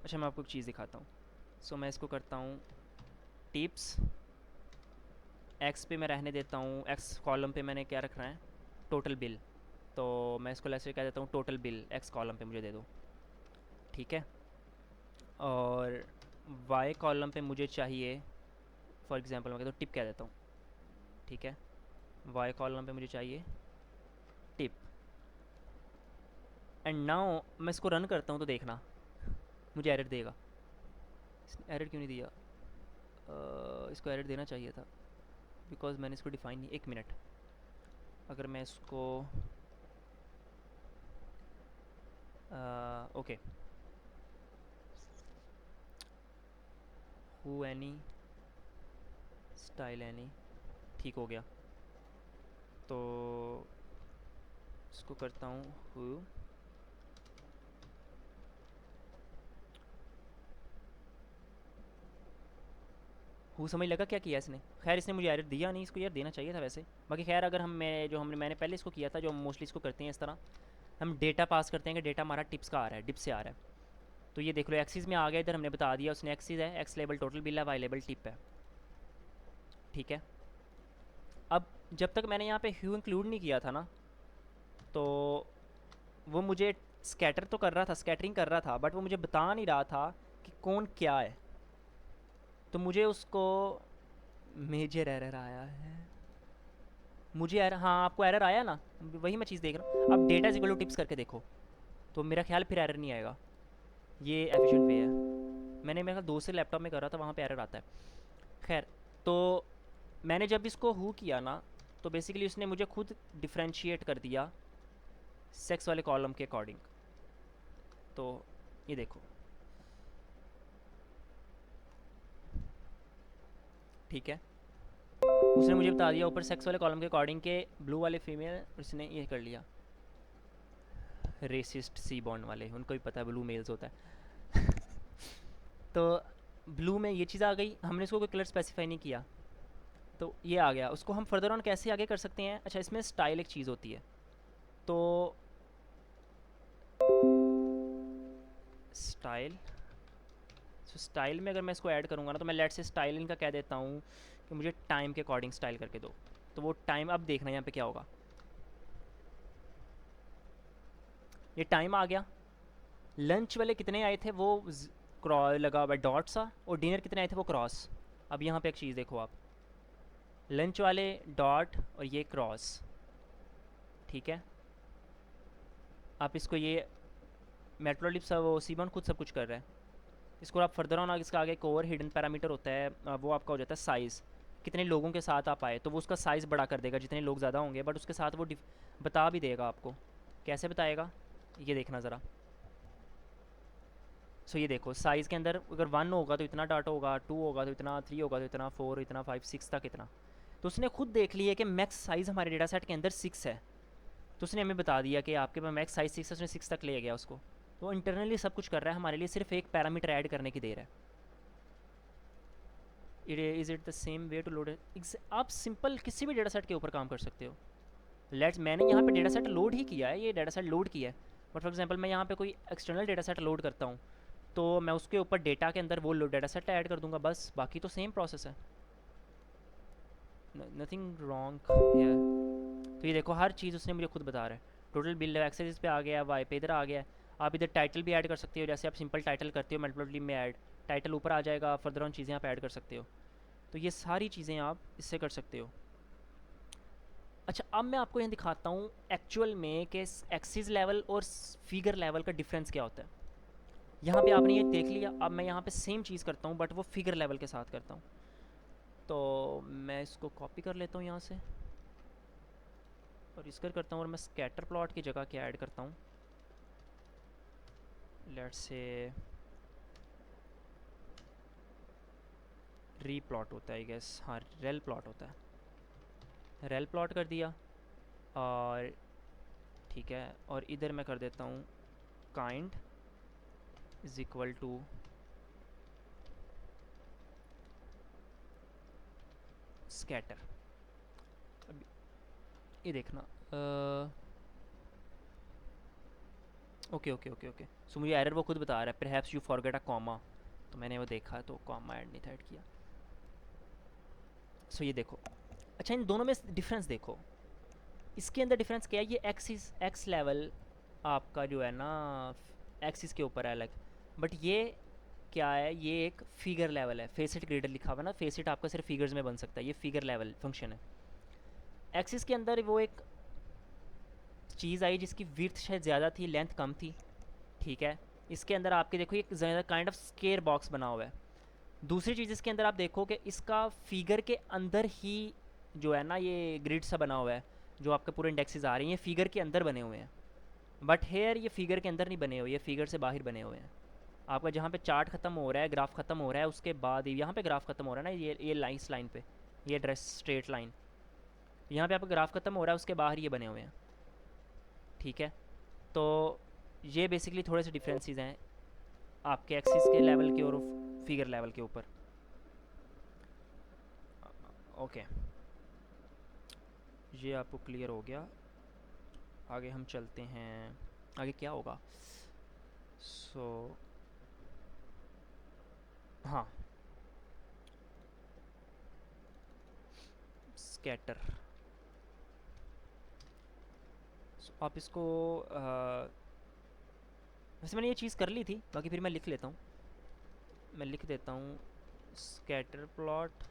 अच्छा मैं आपको एक चीज़ दिखाता हूँ। सो मैं इसको करता हूँ टिप्स, एक्स पे मैं रहने देता हूँ, एक्स कॉलम पे मैंने क्या रख रहा है, टोटल बिल। तो मैं इसको ऐसे कह देता हूँ टोटल बिल एक्स कॉलम पे मुझे दे दो, ठीक है। और वाई कॉलम पे मुझे चाहिए, फॉर एग्जांपल मैं कहता हूँ टिप कह देता हूँ, ठीक है। वाई कॉलम पे मुझे चाहिए टिप। एंड नाउ मैं इसको रन करता हूँ तो देखना मुझे एरर देगा। एरर क्यों नहीं दिया, इसको एरर देना चाहिए था बिकॉज मैंने इसको डिफाइन नहीं, एक मिनट। अगर मैं इसको okay, who any style any, ठीक हो गया। तो इसको करता हूँ हु समझ लगा क्या किया इसने। खैर इसने मुझे एरर दिया नहीं, इसको यार देना चाहिए था वैसे। बाकी खैर अगर हम मैं जो हमने मैंने पहले इसको किया था, जो हम मोस्टली इसको करते हैं इस तरह, हम डेटा पास करते हैं कि डेटा हमारा टिप्स का आ रहा है, डिप से आ रहा है। तो ये देख लो एक्सिस में आ गया, इधर हमने बता दिया उसने एक्सिस है, एक्स लेबल टोटल बिल है, वाई लेबल टिप है, ठीक है। अब जब तक मैंने यहाँ पे ह्यू इंक्लूड नहीं किया था ना, तो वो मुझे स्कैटर तो कर रहा था, स्कैटरिंग कर रहा था, बट वो मुझे बता नहीं रहा था कि कौन क्या है। तो मुझे उसको मेजर एरर आया है, मुझे एरर, हाँ आपको एरर आया ना, वही मैं चीज़ देख रहा हूँ। अब data is equal to tips करके देखो, तो मेरा ख्याल फिर एरर नहीं आएगा। ये एफिशिएंट वे है, मैंने मेरा दूसरे लैपटॉप में कर रहा था, वहाँ पे एरर आता है। खैर, तो मैंने जब इसको हु किया ना, तो बेसिकली उसने मुझे खुद डिफ्रेंशिएट कर दिया सेक्स वाले कॉलम के अकॉर्डिंग। तो ये देखो, ठीक है, उसने मुझे बता दिया ऊपर सेक्स वाले कॉलम के अकॉर्डिंग के ब्लू वाले फीमेल, उसने ये कर लिया रेसिस्ट सी बॉन्ड वाले, उनको भी पता है ब्लू मेल्स होता है। तो ब्लू में ये चीज़ आ गई, हमने इसको कोई कलर स्पेसिफाई नहीं किया, तो ये आ गया। उसको हम फर्दर ऑन कैसे आगे कर सकते हैं, अच्छा इसमें स्टाइल एक चीज़ होती है। तो स्टाइल, सो स्टाइल में अगर मैं इसको ऐड करूँगा ना, तो मैं लेट से स्टाइल इनका कह देता हूँ कि मुझे टाइम के अकॉर्डिंग स्टाइल करके दो। तो वो टाइम, अब देखना यहाँ पे क्या होगा, ये टाइम आ गया। लंच वाले कितने आए थे वो क्रॉस लगा हुआ डॉट सा, और डिनर कितने आए थे वो क्रॉस। अब यहाँ पे एक चीज़ देखो आप, लंच वाले डॉट और ये क्रॉस, ठीक है। आप इसको ये मेट्रोलिप सब वो सीबॉन खुद सब कुछ कर रहा है। इसको आप फर्दर ऑन इसका आगे एक और हिडन पैरामीटर होता है, वो आपका हो जाता है साइज़, कितने लोगों के साथ आप आए, तो वो उसका साइज़ बड़ा कर देगा जितने लोग ज़्यादा होंगे, बट उसके साथ वो बता भी देगा आपको। कैसे बताएगा, ये देखना ज़रा। सो ये देखो साइज़ के अंदर अगर 1 होगा तो इतना डाटा होगा, 2 होगा तो इतना, 3 होगा तो इतना, 4 इतना, 5 6 तक इतना। तो उसने खुद देख लिया कि मैक्स साइज़ हमारे डेटा सेट के अंदर 6 है, तो उसने हमें बता दिया कि आपके पास मैक्स साइज़ 6 है, उसने 6 तक ले गया उसको। तो इंटरनली सब कुछ कर रहा है हमारे लिए, सिर्फ एक पैरामीटर ऐड करने की देर है। Is it the same way to load, आप सिंपल किसी भी डेटा सेट के ऊपर काम कर सकते हो। लेट्स, मैंने यहाँ पे डेटा सेट लोड ही किया है, ये डेटा सेट लोड किया है, बट फॉर एग्जांपल मैं यहाँ पे कोई एक्सटर्नल डेटा सेट लोड करता हूँ, तो मैं उसके ऊपर डेटा के अंदर वो डेटा सेट ऐड कर दूंगा बस, बाकी तो सेम प्रोसेस है, नथिंग रॉन्ग है। तो ये देखो हर चीज़ उसने मुझे खुद बता रहा है। टोटल बिल एक्सेस पे आ गया है, वाई पे इधर आ गया है। आप इधर टाइटल भी ऐड कर सकते हो, जैसे आप सिंपल टाइटल करते हो मेटप्लॉटलिब में ऐड, टाइटल ऊपर आ जाएगा, फर्दर ऑन चीज़ें आप ऐड कर सकते हो। तो ये सारी चीज़ें आप इससे कर सकते हो। अच्छा अब मैं आपको यहाँ दिखाता हूँ एक्चुअल में कि एक्सिस लेवल और फिगर लेवल का डिफरेंस क्या होता है। यहाँ पे आपने ये देख लिया, अब मैं यहाँ पे सेम चीज़ करता हूँ बट वो फिगर लेवल के साथ करता हूँ। तो मैं इसको कॉपी कर लेता हूँ यहाँ से और इसकर करता हूँ, और मैं स्कैटर प्लॉट की जगह क्या ऐड करता हूँ, लेट्स से री प्लॉट होता है आई गेस, हाँ रेल प्लॉट होता है, रेल प्लॉट कर दिया। और ठीक है, और इधर मैं कर देता हूँ kind is equal to scatter. अब ये देखना, okay okay okay okay, so मुझे एरर वो खुद बता रहा है, perhaps you forget a comma, तो मैंने वो देखा तो कॉमा ऐड नहीं था, ऐड किया। सो ये देखो, अच्छा इन दोनों में डिफरेंस देखो, इसके अंदर डिफरेंस क्या है, ये एक्स लेवल आपका जो है ना एक्सिस के ऊपर है अलग, बट ये क्या है, ये एक फिगर लेवल है, फेसिट ग्रेडर लिखा हुआ ना, फेसिट आपका सिर्फ फिगर्स में बन सकता है, ये फिगर लेवल फंक्शन है। एक्सिस के अंदर वो एक चीज़ आई जिसकी विड्थ शायद ज़्यादा थी, लेंथ कम थी, ठीक है। इसके अंदर आपके देखो एक ज़्यादा काइंड ऑफ स्केयर बॉक्स बना हुआ है। दूसरी चीज़ इसके अंदर आप देखो कि इसका फिगर के अंदर ही जो है ना ये ग्रिड सा बना हुआ है, जो आपके पूरे इंडेक्सेस आ रही हैं ये फिगर के अंदर बने हुए हैं, बट हेयर ये फिगर के अंदर नहीं बने हुए, ये फिगर से बाहर बने हुए हैं। आपका जहाँ पे चार्ट ख़त्म हो रहा है, ग्राफ ख़त्म हो रहा है, उसके बाद यहाँ पे ग्राफ ख़त्म हो रहा है ना, ये लाइन इस लाइन पे, ये ड्रेस स्ट्रेट लाइन, यहाँ पे आपका ग्राफ ख़त्म हो रहा है, उसके बाहर ये बने हुए हैं, ठीक है। तो ये बेसिकली थोड़े से डिफरेंसेस हैं आपके एक्सिस के लेवल के और फिगर लेवल के ऊपर। ओके, ये आपको क्लियर हो गया। आगे हम चलते हैं, आगे क्या होगा। सो हाँ, स्कैटर, आप इसको वैसे मैंने ये चीज़ कर ली थी, बाकी फिर मैं लिख लेता हूँ, मैं लिख देता हूँ scatter plot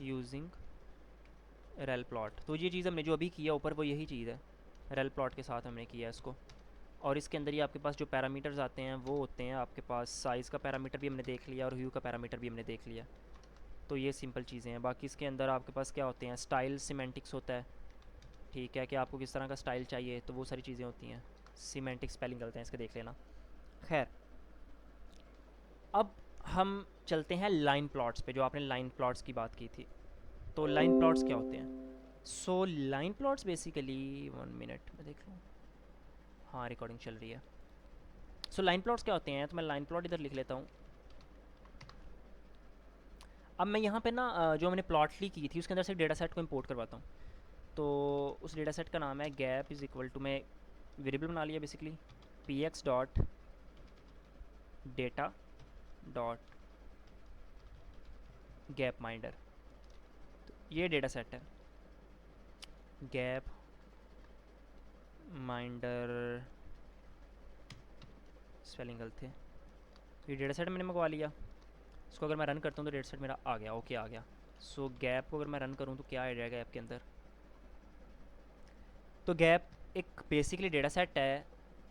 using rail plot. तो ये चीज़ हमने जो अभी किया ऊपर वो यही चीज़ है, रेल प्लॉट के साथ हमने किया इसको। और इसके अंदर ये आपके पास जो पैरामीटर्स आते हैं वो होते हैं आपके पास, साइज़ का पैरामीटर भी हमने देख लिया और ह्यू का पैरामीटर भी हमने देख लिया। तो ये सिंपल चीज़ें हैं। बाकी इसके अंदर आपके पास क्या होते हैं, स्टाइल सीमेंटिक्स होता है, ठीक है, कि आपको किस तरह का स्टाइल चाहिए, तो वो सारी चीज़ें होती हैं। सीमेंटिक स्पेलिंग करते हैं इसके, देख लेना। खैर, अब हम चलते हैं लाइन प्लॉट्स पे, जो आपने लाइन प्लॉट्स की बात की थी। तो लाइन प्लॉट्स क्या होते हैं। So line plots basically, 1 minute में देख लूँ, हाँ रिकॉर्डिंग चल रही है। सो लाइन प्लॉट्स क्या होते हैं, तो मैं लाइन प्लॉट इधर लिख लेता हूँ। अब मैं यहाँ पे ना जो मैंने प्लॉट ली की थी उसके अंदर से डेटा सेट को इंपोर्ट करवाता हूँ। तो उस डेटा सेट का नाम है गैप इज़ इक्वल टू, मैं वेरिएबल बना लिया basically, P x dot data dot gap minder. तो ये डेटा सेट है गैप माइंडर, स्पेलिंग गलत थे। ये डेटा सेट मैंने मंगवा लिया, इसको अगर मैं रन करता हूँ तो डेटा सेट मेरा आ गया, ओके आ गया। सो गैप को अगर मैं रन करूँ तो क्या आ जाएगा गैप के अंदर। तो गैप एक बेसिकली डेटा सेट है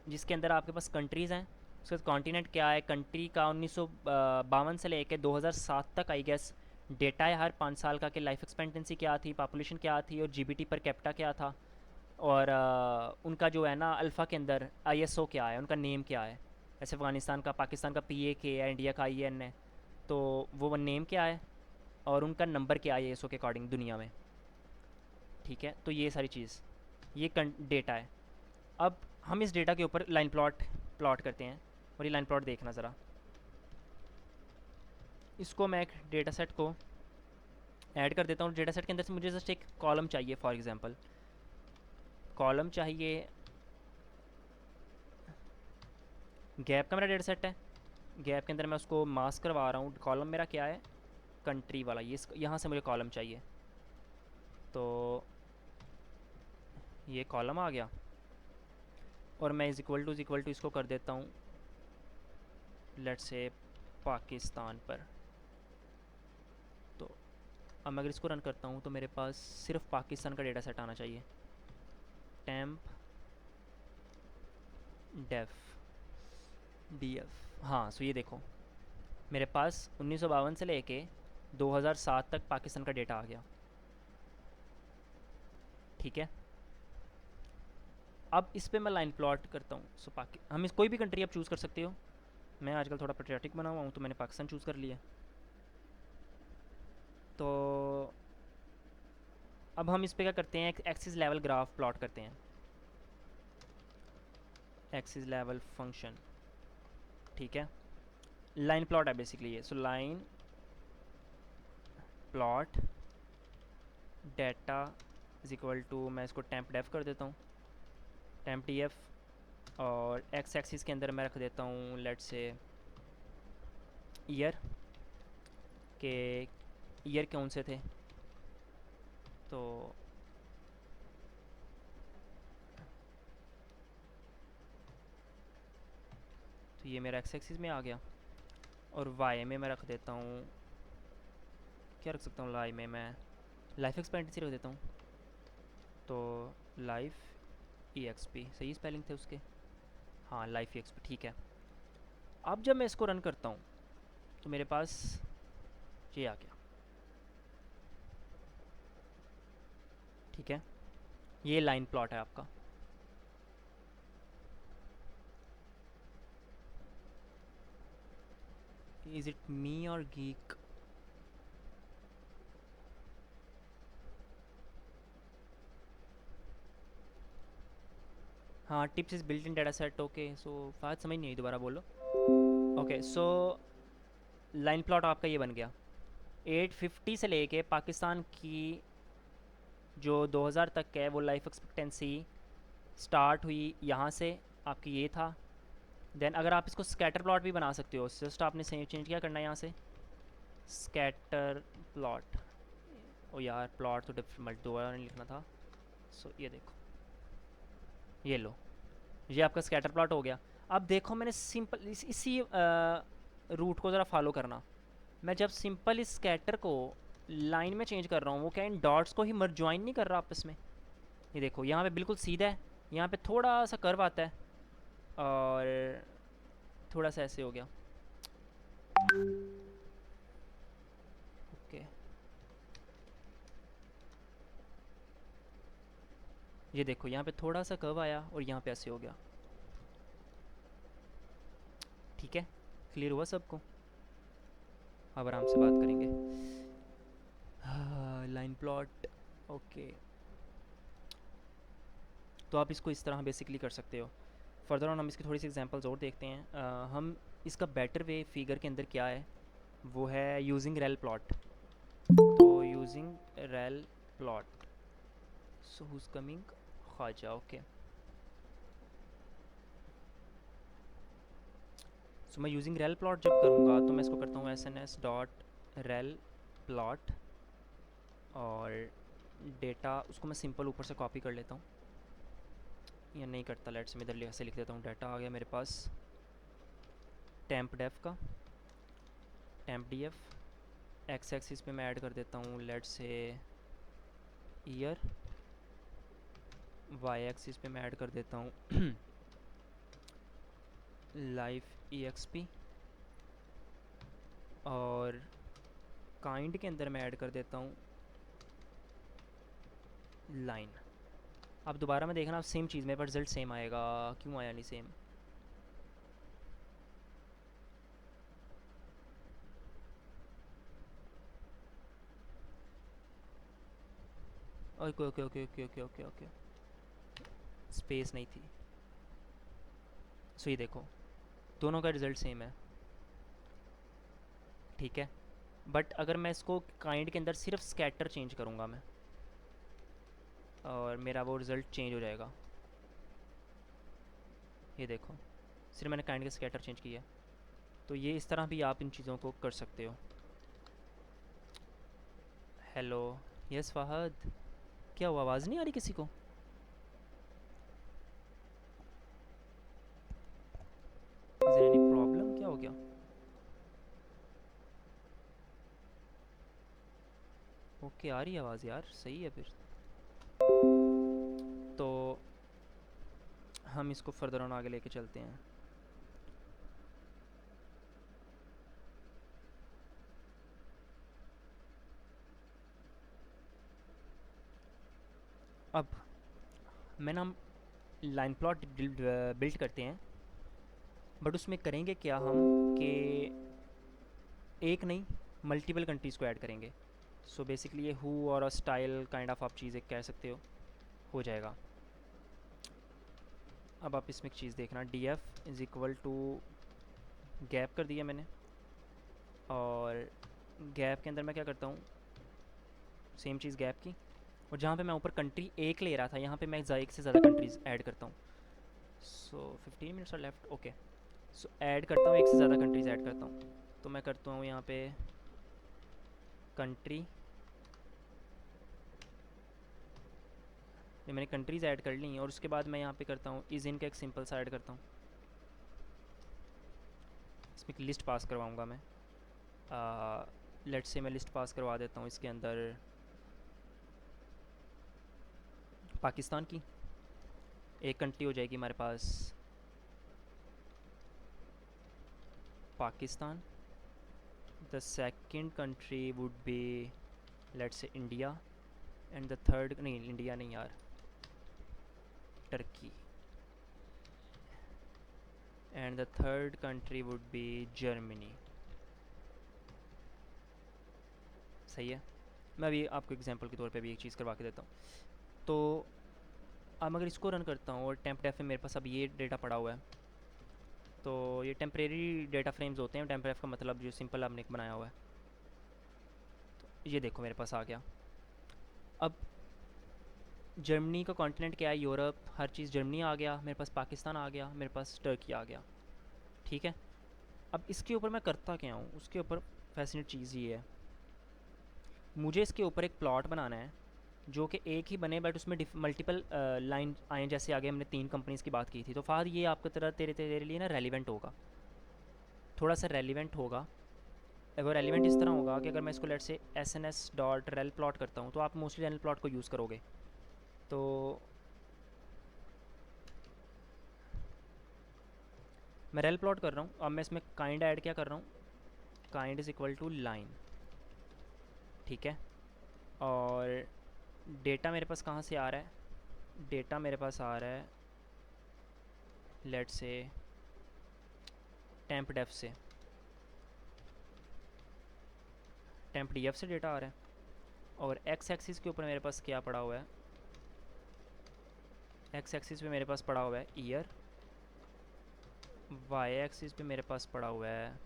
जिसके अंदर आपके पास कंट्रीज़ हैं, उसके बाद कॉन्टिनेंट क्या है, कंट्री का 1952 से लेके 2007 तक आई गेस डेटा है हर 5 साल का, कि लाइफ एक्सपेक्टेंसी क्या थी, पॉपुलेशन क्या थी, और जीबीटी पर कैपिटा क्या था, और उनका जो है ना अल्फ़ा के अंदर आईएसओ क्या है, उनका नेम क्या है। जैसे अफ़गानिस्तान का, पाकिस्तान का पीएके है, इंडिया का आईएन है, तो वो नेम क्या है और उनका नंबर क्या है आईएसओ के अकॉर्डिंग दुनिया में, ठीक है। तो ये सारी चीज़, ये डेटा है। अब हम इस डेटा के ऊपर लाइन प्लॉट प्लॉट करते हैं, और ये लाइन प्लॉट देखना ज़रा। इसको मैं एक डेटा सेट को ऐड कर देता हूँ, डेटा सेट के अंदर से मुझे जस्ट एक कॉलम चाहिए, फॉर एग्जांपल कॉलम चाहिए, गैप का मेरा डेटा सेट है, गैप के अंदर मैं उसको मास्क करवा रहा हूँ, कॉलम मेरा क्या है, कंट्री वाला, ये यहाँ से मुझे कॉलम चाहिए। तो ये कॉलम आ गया, और मैं इज़ इक्वल टू इसको कर देता हूँ लेट्स से पाकिस्तान पर। तो अब मैं अगर इसको रन करता हूँ तो मेरे पास सिर्फ पाकिस्तान का डेटा सेट आना चाहिए, टेम्प डेफ डी एफ, हाँ। सो ये देखो मेरे पास 1952 से लेके 2007 तक पाकिस्तान का डेटा आ गया, ठीक है। अब इस पे मैं लाइन प्लॉट करता हूँ। सो हम इस कोई भी कंट्री आप चूज़ कर सकते हो। मैं आजकल थोड़ा पेट्रियाटिक बना हुआ हूँ तो मैंने पाकिस्तान चूज़ कर लिया। तो अब हम इस पे क्या करते हैं, एक एक्सिस लेवल ग्राफ प्लॉट करते हैं, एक्सिस लेवल फंक्शन, ठीक है। लाइन प्लॉट है बेसिकली ये। So line plot data is equal to, मैं इसको टेम्प डेफ कर देता हूँ, टेम्प डी एफ, और एक्स एक्सिस के अंदर मैं रख देता हूँ लेट्स से ईयर के, ईयर कौन से थे, तो ये मेरा एक्स एक्सिस में आ गया। और वाई में मैं रख देता हूँ, क्या रख सकता हूँ वाई में, मैं लाइफ एक्सपेक्टेंसी रख देता हूँ। तो लाइफ ई एक्स पी, सही स्पेलिंग थे उसके, हाँ लाइफ ई एक्स पी, ठीक है। अब जब मैं इसको रन करता हूँ तो मेरे पास ये आ गया, ठीक है। ये लाइन प्लॉट है आपका। इज़ इट मी और गीक? हाँ, tips is built in data set, okay. So बात समझ नहीं आई, दोबारा बोलो। ओके, सो लाइन प्लॉट आपका ये बन गया। 850 से लेके पाकिस्तान की जो 2000 तक है वो लाइफ एक्सपेक्टेंसी स्टार्ट हुई यहाँ से, आपकी ये था। देन अगर आप इसको स्कैटर प्लॉट भी बना सकते हो, जस्ट आपने सेम चेंज क्या करना है यहाँ से, स्कैटर प्लॉट। ओ यार, प्लॉट तो डिफरेंट दोबारा नहीं लिखना था। सो ये देखो, ये लो, ये आपका स्कैटर प्लॉट हो गया। अब देखो मैंने सिंपल इसी रूट को ज़रा फॉलो करना। मैं जब सिंपल इस स्कैटर को लाइन में चेंज कर रहा हूँ, वो क्या इन डॉट्स को ही मर्ज ज्वाइन नहीं कर रहा आपस में। ये देखो यहाँ पे बिल्कुल सीधा है, यहाँ पे थोड़ा सा कर्व आता है, और थोड़ा सा ऐसे हो गया, ओके। ये देखो यहाँ पे थोड़ा सा कर्व आया और यहाँ पे ऐसे हो गया, ठीक है। क्लियर हुआ सबको? अब आराम से बात करेंगे। Line plot, okay. तो आप इसको इस तरह बेसिकली कर सकते हो। फर्दर ऑन हम इसकी थोड़ी सी एग्जांपल्स और देखते हैं। हम इसका बेटर वे फिगर के अंदर क्या है, वो है यूजिंग रेल प्लॉट। तो यूजिंग रेल प्लॉट, सो हुज कमिंग, ख्वाजा, ओके। सो मैं यूजिंग रेल प्लॉट जब करूँगा तो मैं इसको करता हूँ S N S dot relplot, और डेटा उसको मैं सिंपल ऊपर से कॉपी कर लेता हूँ, या नहीं करता, लेट्स मैं इधर ऐसे लिख देता हूँ। डाटा आ गया मेरे पास टेम्प डेफ का, temp D F. X axis पे मैं ऐड कर देता हूँ let's say year, Y axis पे मैं ऐड कर देता हूँ लाइफ ई एक्स पी, और काइंड के अंदर मैं ऐड कर देता हूँ लाइन। अब दोबारा मैं देखना सेम चीज़, मेरे पास रिजल्ट सेम आएगा, क्यों आया नहीं same? Okay okay okay okay okay okay okay, space नहीं थी। सो ये देखो दोनों का रिज़ल्ट सेम है, ठीक है। बट अगर मैं इसको काइंड के अंदर सिर्फ स्कैटर चेंज करूँगा मैं, और मेरा वो रिज़ल्ट चेंज हो जाएगा। ये देखो, सिर्फ मैंने काइंड का स्कैटर चेंज किया। तो ये इस तरह भी आप इन चीज़ों को कर सकते हो। हेलो, यस फ़हद, क्या हुआ, आवाज़ नहीं आ रही किसी को? इज देयर एनी प्रॉब्लम, क्या हो गया? ओके, आ रही है आवाज़ यार, सही है फिर। तो हम इसको फर्दर ऑन आगे लेके चलते हैं। अब मैं ना लाइन प्लॉट बिल्ड करते हैं, बट उसमें करेंगे क्या हम कि एक नहीं मल्टीपल कंट्रीज़ को ऐड करेंगे। सो बेसिकली ये हु और अ स्टाइल काइंड ऑफ आप चीज़ एक कह सकते हो जाएगा। अब आप इसमें एक चीज़ देखना, D F is equal to gap कर दिया मैंने, और गैप के अंदर मैं क्या करता हूँ, सेम चीज़ गैप की, और जहाँ पे मैं ऊपर कंट्री एक ले रहा था यहाँ पे मैं एक से ज़्यादा कंट्रीज़ ऐड करता हूँ। So 15 minutes are left, okay. So add करता हूँ, एक से ज़्यादा कंट्रीज़ ऐड करता हूँ। तो मैं करता हूँ यहाँ पे कंट्री, ये मैंने कंट्रीज़ ऐड कर ली, और उसके बाद मैं यहाँ पे करता हूँ इज़ इन का एक सिंपल सा ऐड करता हूँ। इसमें एक लिस्ट पास करवाऊँगा मैं, लेट्स से मैं लिस्ट पास करवा देता हूँ इसके अंदर पाकिस्तान की, एक कंट्री हो जाएगी हमारे पास Pakistan. The second country would be let's say India, and the third, नहीं इंडिया नहीं यार, Turkey, and the third country would be Germany. सही है। मैं अभी आपको एग्जांपल के तौर पे भी एक चीज़ करवा के देता हूँ। तो अब अगर इसको रन करता हूँ और टेम्प डेफ में मेरे पास अब ये डेटा पड़ा हुआ है, तो ये टेम्परेरी डेटा फ्रेम्स होते हैं। टेम्प डेफ का मतलब जो सिंपल आपने एक बनाया हुआ है, तो ये देखो मेरे पास आ गया। अब जर्मनी का कॉन्टिनेंट क्या है, यूरोप, हर चीज़ जर्मनी आ गया मेरे पास, पाकिस्तान आ गया मेरे पास, टर्की आ गया। ठीक है। अब इसके ऊपर मैं करता क्या हूँ, उसके ऊपर फैसिनेट चीज़ ये है, मुझे इसके ऊपर एक प्लॉट बनाना है जो कि एक ही बने बट उसमें मल्टीपल लाइन आए। जैसे आगे हमने 3 कंपनीज़ की बात की थी, तो फाद ये आपको तेरे लिए ना रेलिवेंट होगा, थोड़ा सा रेलिवेंट होगा। अगर रेलिवेंट इस तरह होगा कि अगर मैं इसको let's say S N S dot relplot करता हूँ, तो आप मोस्टली रेल प्लॉट को यूज़ करोगे। तो मैं रेल प्लॉट कर रहा हूँ, अब मैं इसमें काइंड ऐड क्या कर रहा हूँ, kind is equal to line. ठीक है। और डेटा मेरे पास कहाँ से आ रहा है, डेटा मेरे पास आ रहा है लेट से टेम्प डेफ से, टेम्प डी एफ से डेटा आ रहा है। और एक्स एक्सिस के ऊपर मेरे पास क्या पड़ा हुआ है, एक्स एक्सिस पे मेरे पास पड़ा हुआ है ईयर, वाई एक्सिस पे मेरे पास पड़ा हुआ है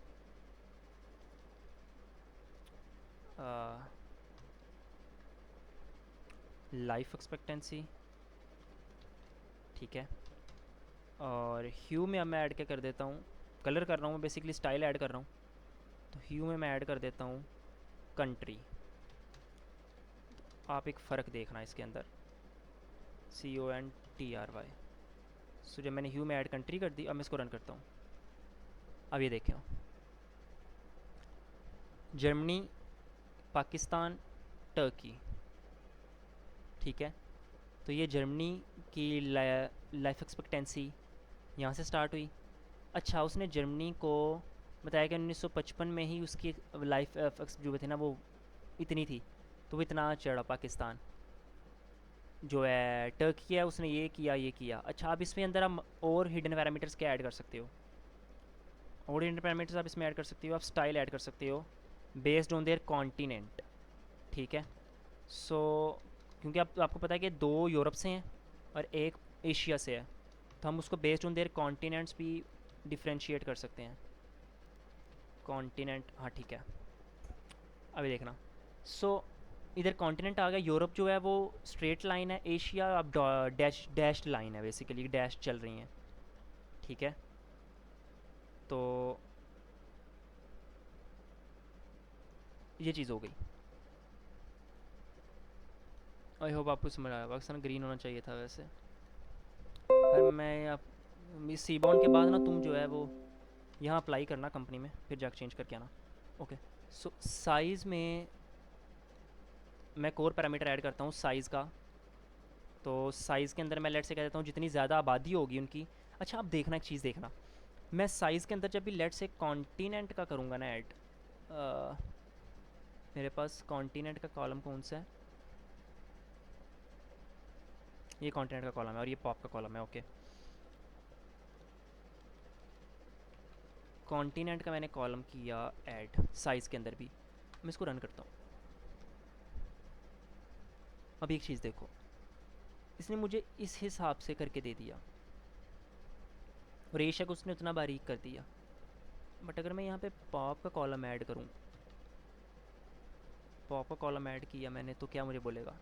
लाइफ एक्सपेक्टेंसी। ठीक है। और ह्यू में अब मैं ऐड क्या कर देता हूँ, कलर कर रहा हूँ मैं, बेसिकली स्टाइल ऐड कर रहा हूँ। तो ह्यू में मैं ऐड कर देता हूँ कंट्री। आप एक फ़र्क देखना इसके अंदर, CONTRY। सो जब मैंने ह्यू में ऐड कंट्री कर दी, अब मैं इसको रन करता हूँ। अब ये देखें, जर्मनी, पाकिस्तान, टर्की। ठीक है। तो ये जर्मनी की लाइफ एक्सपेक्टेंसी यहाँ से स्टार्ट हुई। अच्छा, उसने जर्मनी को बताया कि 1955 में ही उसकी लाइफ जो थे ना वो इतनी थी, तो वो इतना चढ़ा। पाकिस्तान जो है, टर्की है, उसने ये किया। अच्छा, अब इसमें अंदर हम और हिडन पैरामीटर्स क्या ऐड कर सकते हो, और हिडन पैरामीटर्स आप इसमें ऐड कर सकते हो, आप स्टाइल ऐड कर सकते हो बेस्ड ऑन देयर कॉन्टीनेंट। ठीक है। सो क्योंकि आपको पता है कि 2 यूरोप से हैं और एक एशिया से है, तो हम उसको बेस्ड ऑन देयर कॉन्टीनेंट्स भी डिफ्रेंशिएट कर सकते हैं। कॉन्टीनेंट, हाँ ठीक है। अभी देखना, सो इधर कॉन्टिनेंट आ गया, यूरोप जो है वो स्ट्रेट लाइन है, एशिया अब डैश लाइन है, बेसिकली डैश चल रही हैं। ठीक है। तो ये चीज़ हो गई। आई होप आपको समझ आया। पाकिस्तान ग्रीन होना चाहिए था वैसे। पर मैं आप इस सीबॉन्ड के बाद ना तुम जो है वो यहाँ अप्लाई करना कंपनी में, फिर जाकर चेंज करके आना। ओके। सो साइज़ में मैं कोर पैरामीटर ऐड करता हूँ साइज़ का। तो साइज़ के अंदर मैं लेट से कह देता हूँ जितनी ज़्यादा आबादी होगी उनकी। अच्छा, आप देखना एक चीज़ देखना, मैं साइज़ के अंदर जब भी लेट से कॉन्टीनेंट का करूँगा ना ऐड, मेरे पास कॉन्टीनेंट का कॉलम कौन सा है, ये कॉन्टिनेंट का कॉलम है और ये पॉप का कॉलम है। ओके, कॉन्टिनेंट का मैंने कॉलम किया ऐड साइज़ के अंदर भी। मैं इसको रन करता हूँ। अब एक चीज़ देखो, इसने मुझे इस हिसाब से करके दे दिया, रेशक उसने उतना बारीक कर दिया। बट अगर मैं यहाँ पे पॉप का कॉलम ऐड करूँ, पॉप का कॉलम ऐड किया मैंने, तो क्या मुझे बोलेगा?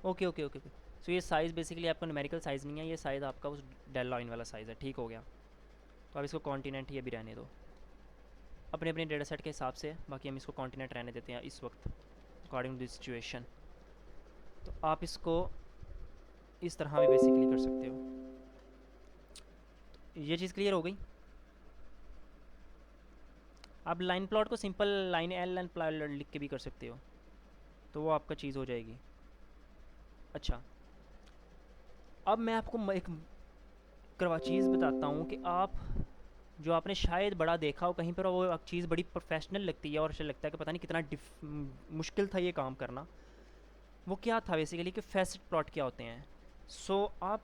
Okay okay okay okay. So ये साइज़ बेसिकली आपका न्यूमेरिकल साइज़ नहीं है, ये साइज़ आपका उस डेल लाइन वाला साइज़ है। ठीक हो गया। तो अब इसको कॉन्टिनेंट ये भी रहने दो अपने अपने डेटा सेट के हिसाब से। बाकी हम इसको कॉन्टिनेंट रहने देते हैं इस वक्त अकॉर्डिंग टू द सिचुएशन। तो आप इसको इस तरह भी बेसिकली कर सकते हो। तो ये चीज़ क्लियर हो गई। आप लाइन प्लॉट को simple line L line plot लिख के भी कर सकते हो, तो वो आपका चीज़ हो जाएगी। अच्छा, अब मैं आपको एक करवा चीज़ बताता हूँ कि आप जो आपने शायद बड़ा देखा हो कहीं पर, वो चीज़ बड़ी प्रोफेशनल लगती है और ऐसा लगता है कि पता नहीं कितना मुश्किल था ये काम करना। वो क्या था बेसिकली कि फेसेट प्लॉट क्या होते हैं। सो आप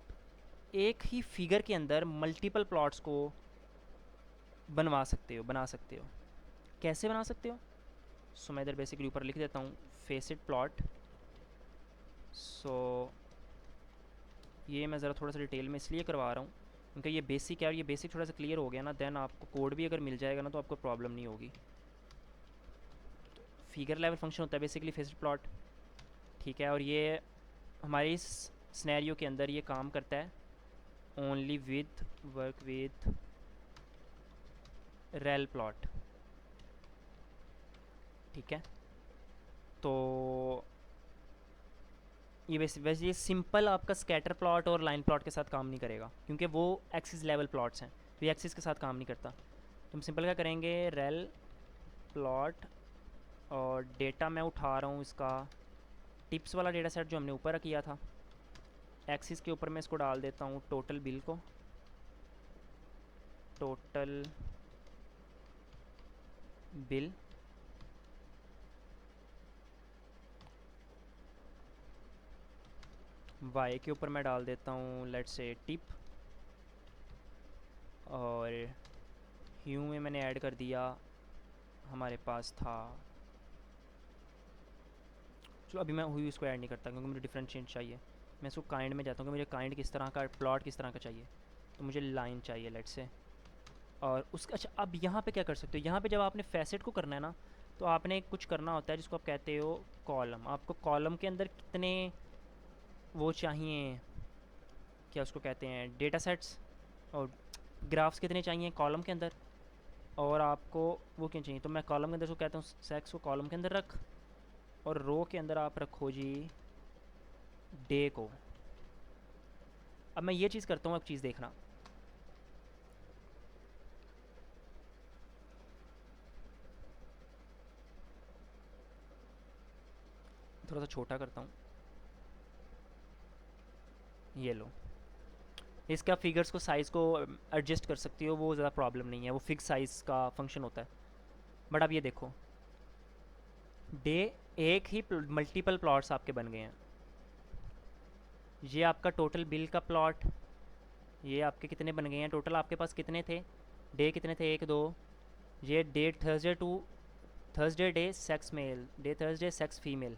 एक ही फिगर के अंदर मल्टीपल प्लॉट्स को बना सकते हो। कैसे बना सकते हो? सो मैं इधर बेसिकली ऊपर लिख देता हूँ फेसेट प्लॉट। सो ये मैं ज़रा थोड़ा सा डिटेल में इसलिए करवा रहा हूँ क्योंकि ये बेसिक है और ये बेसिक थोड़ा सा क्लियर हो गया ना, देन आपको कोड भी अगर मिल जाएगा ना तो आपको प्रॉब्लम नहीं होगी। फिगर लेवल फंक्शन होता है बेसिकली फेसेट प्लॉट, ठीक है। और ये हमारे इस स्नैरियो के अंदर ये काम करता है only with work with rail plot, ठीक है। तो ये वैसे ये सिंपल आपका स्कैटर प्लॉट और लाइन प्लॉट के साथ काम नहीं करेगा क्योंकि वो एक्सिस लेवल प्लॉट्स हैं, तो ये एक्सिस के साथ काम नहीं करता। तो हम सिंपल क्या करेंगे, रेल प्लॉट और डेटा मैं उठा रहा हूँ इसका टिप्स वाला डेटा सेट जो हमने ऊपर किया था। एक्सिस के ऊपर मैं इसको डाल देता हूँ टोटल बिल को, टोटल बिल। वाई के ऊपर मैं डाल देता हूँ लेट्स से टिप, और ह्यू में मैंने ऐड कर दिया, हमारे पास था, चलो अभी मैं हुई इसको ऐड नहीं करता क्योंकि मुझे डिफरेंट चेंज चाहिए। मैं इसको काइंड में जाता हूँ कि मुझे काइंड किस तरह का, प्लॉट किस तरह का चाहिए। तो मुझे लाइन चाहिए लेट्स से, और उसका अच्छा अब यहाँ पे क्या कर सकते हो, यहाँ पे जब आपने फैसेट को करना है ना तो आपने कुछ करना होता है जिसको आप कहते हो कॉलम। आपको कॉलम के अंदर कितने वो चाहिए, क्या उसको कहते हैं, डेटा सेट्स और ग्राफ्स कितने चाहिए कॉलम के अंदर, और आपको वो क्यों चाहिए। तो मैं कॉलम के अंदर उसको कहता हूँ सेक्स को कॉलम के अंदर रख, और रो के अंदर आप रखो जी डे को। अब मैं ये चीज़ करता हूँ, अब चीज़ देखना, थोड़ा सा छोटा करता हूँ, ये लो। इसका फिगर्स को साइज़ को एडजस्ट कर सकती हो, वो ज़्यादा प्रॉब्लम नहीं है, वो फिक्स साइज़ का फंक्शन होता है। बट अब ये देखो, डे एक ही मल्टीपल प्लॉट्स आपके बन गए हैं। ये आपका टोटल बिल का प्लॉट, ये आपके कितने बन गए हैं टोटल, आपके पास कितने थे डे, कितने थे, एक दो। ये day Thursday to Thursday day sex male, day Thursday sex female,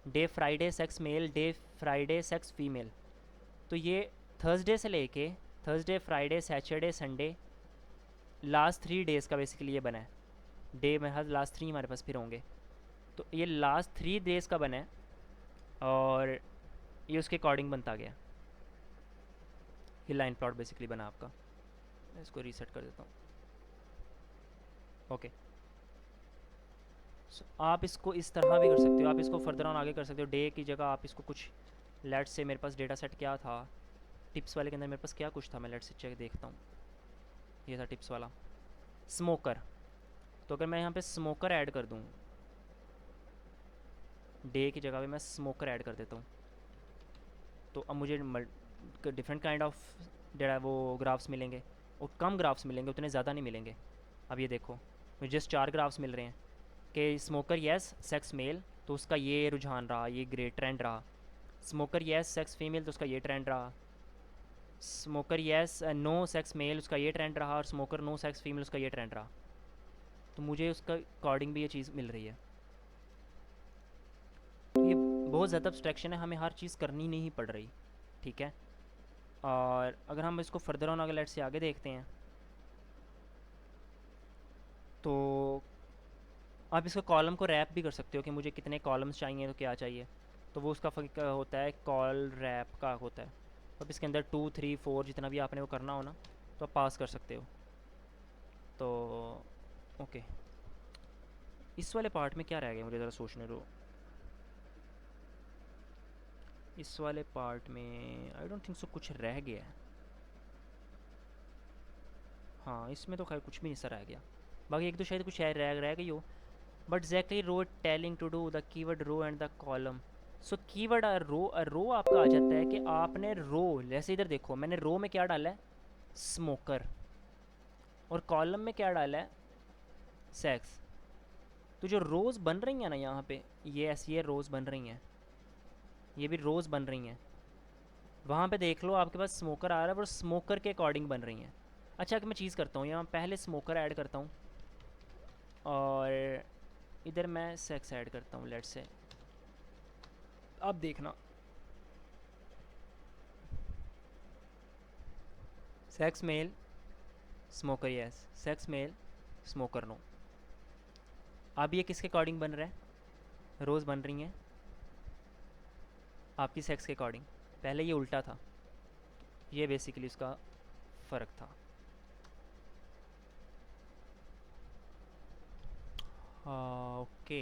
day Friday sex male, day Friday sex female. तो ये थर्सडे से लेके Thursday Friday Saturday Sunday last 3 days का बेसिकली ये बना है। डे में हर लास्ट 3 हमारे पास फिर होंगे, तो ये लास्ट 3 डेज़ का बना है और ये उसके अकॉर्डिंग बनता गया। ये लाइन प्लॉट बेसिकली बना आपका। मैं इसको रीसेट कर देता हूँ। ओके, सो आप इसको इस तरह भी कर सकते हो, आप इसको फर्दर ऑन आगे कर सकते हो। डे की जगह आप इसको कुछ, लेट्स से मेरे पास डेटा सेट क्या था टिप्स वाले के अंदर, मेरे पास क्या कुछ था, मैं लेट्स से चेक देखता हूँ। ये था टिप्स वाला स्मोकर। तो अगर मैं यहाँ पे स्मोकर ऐड कर दूँ, डे की जगह पे मैं स्मोकर ऐड कर देता हूँ, तो अब मुझे डिफरेंट काइंड ऑफ डेटा वो ग्राफ्स मिलेंगे, और कम ग्राफ्स मिलेंगे, उतने ज़्यादा नहीं मिलेंगे। अब ये देखो, मुझे जस्ट 4 ग्राफ्स मिल रहे हैं कि स्मोकर येस सेक्स मेल, तो उसका ये रुझान रहा, ये ग्रेट ट्रेंड रहा। स्मोकर येस सेक्स फीमेल, तो उसका ये ट्रेंड रहा। Smoker yes no sex male, उसका ये ट्रेंड रहा। और स्मोकर नो सेक्स फीमेल, उसका ये ट्रेंड रहा। तो मुझे उसका अकॉर्डिंग भी ये चीज़ मिल रही है। तो ये बहुत ज़्यादा अब्स्ट्रैक्शन है, हमें हर चीज़ करनी नहीं पड़ रही, ठीक है। और अगर हम इसको फर्दर ऑन अगर लेट से आगे देखते हैं, तो आप इसको कॉलम को रैप भी कर सकते हो कि मुझे कितने कॉलम्स चाहिए, तो क्या चाहिए। तो वो उसका होता है, कॉल रैप का होता है। तो आप इसके अंदर 2 3 4 जितना भी आपने वो करना हो ना, तो आप पास कर सकते हो। तो ओके, इस वाले पार्ट में क्या रह गया मुझे ज़रा सोचने दो। इस वाले पार्ट में आई डोंट थिंक सो कुछ रह गया है। हाँ, इसमें तो खैर कुछ भी नहीं सा रह गया। बाकी एक दो शायद कुछ रह गई हो। But exactly row telling to do the keyword row and the column. So keyword row आपका आ जाता है कि आपने रो, जैसे इधर देखो मैंने रो में क्या डाला है, स्मोकर, और कॉलम में क्या डाला है, सेक्स। तो जो रोज़ बन रही हैं ना यहाँ पे, ये ऐसी ये रोज़ बन रही हैं, ये भी रोज़ बन रही हैं। वहाँ पे देख लो आपके पास स्मोकर आ रहा है, वो स्मोकर के अकॉर्डिंग बन रही हैं। अच्छा, कि मैं चीज़ करता हूँ, यहाँ पहले स्मोकर ऐड करता हूँ और इधर मैं सेक्स ऐड करता हूँ, लेट्स से। अब देखना, sex male smoker yes, sex male smoker no. अब ये किसके अकॉर्डिंग बन रहा है, रोज़ बन रही हैं आपकी सेक्स के अकॉर्डिंग। पहले ये उल्टा था, ये बेसिकली उसका फ़र्क था। ओके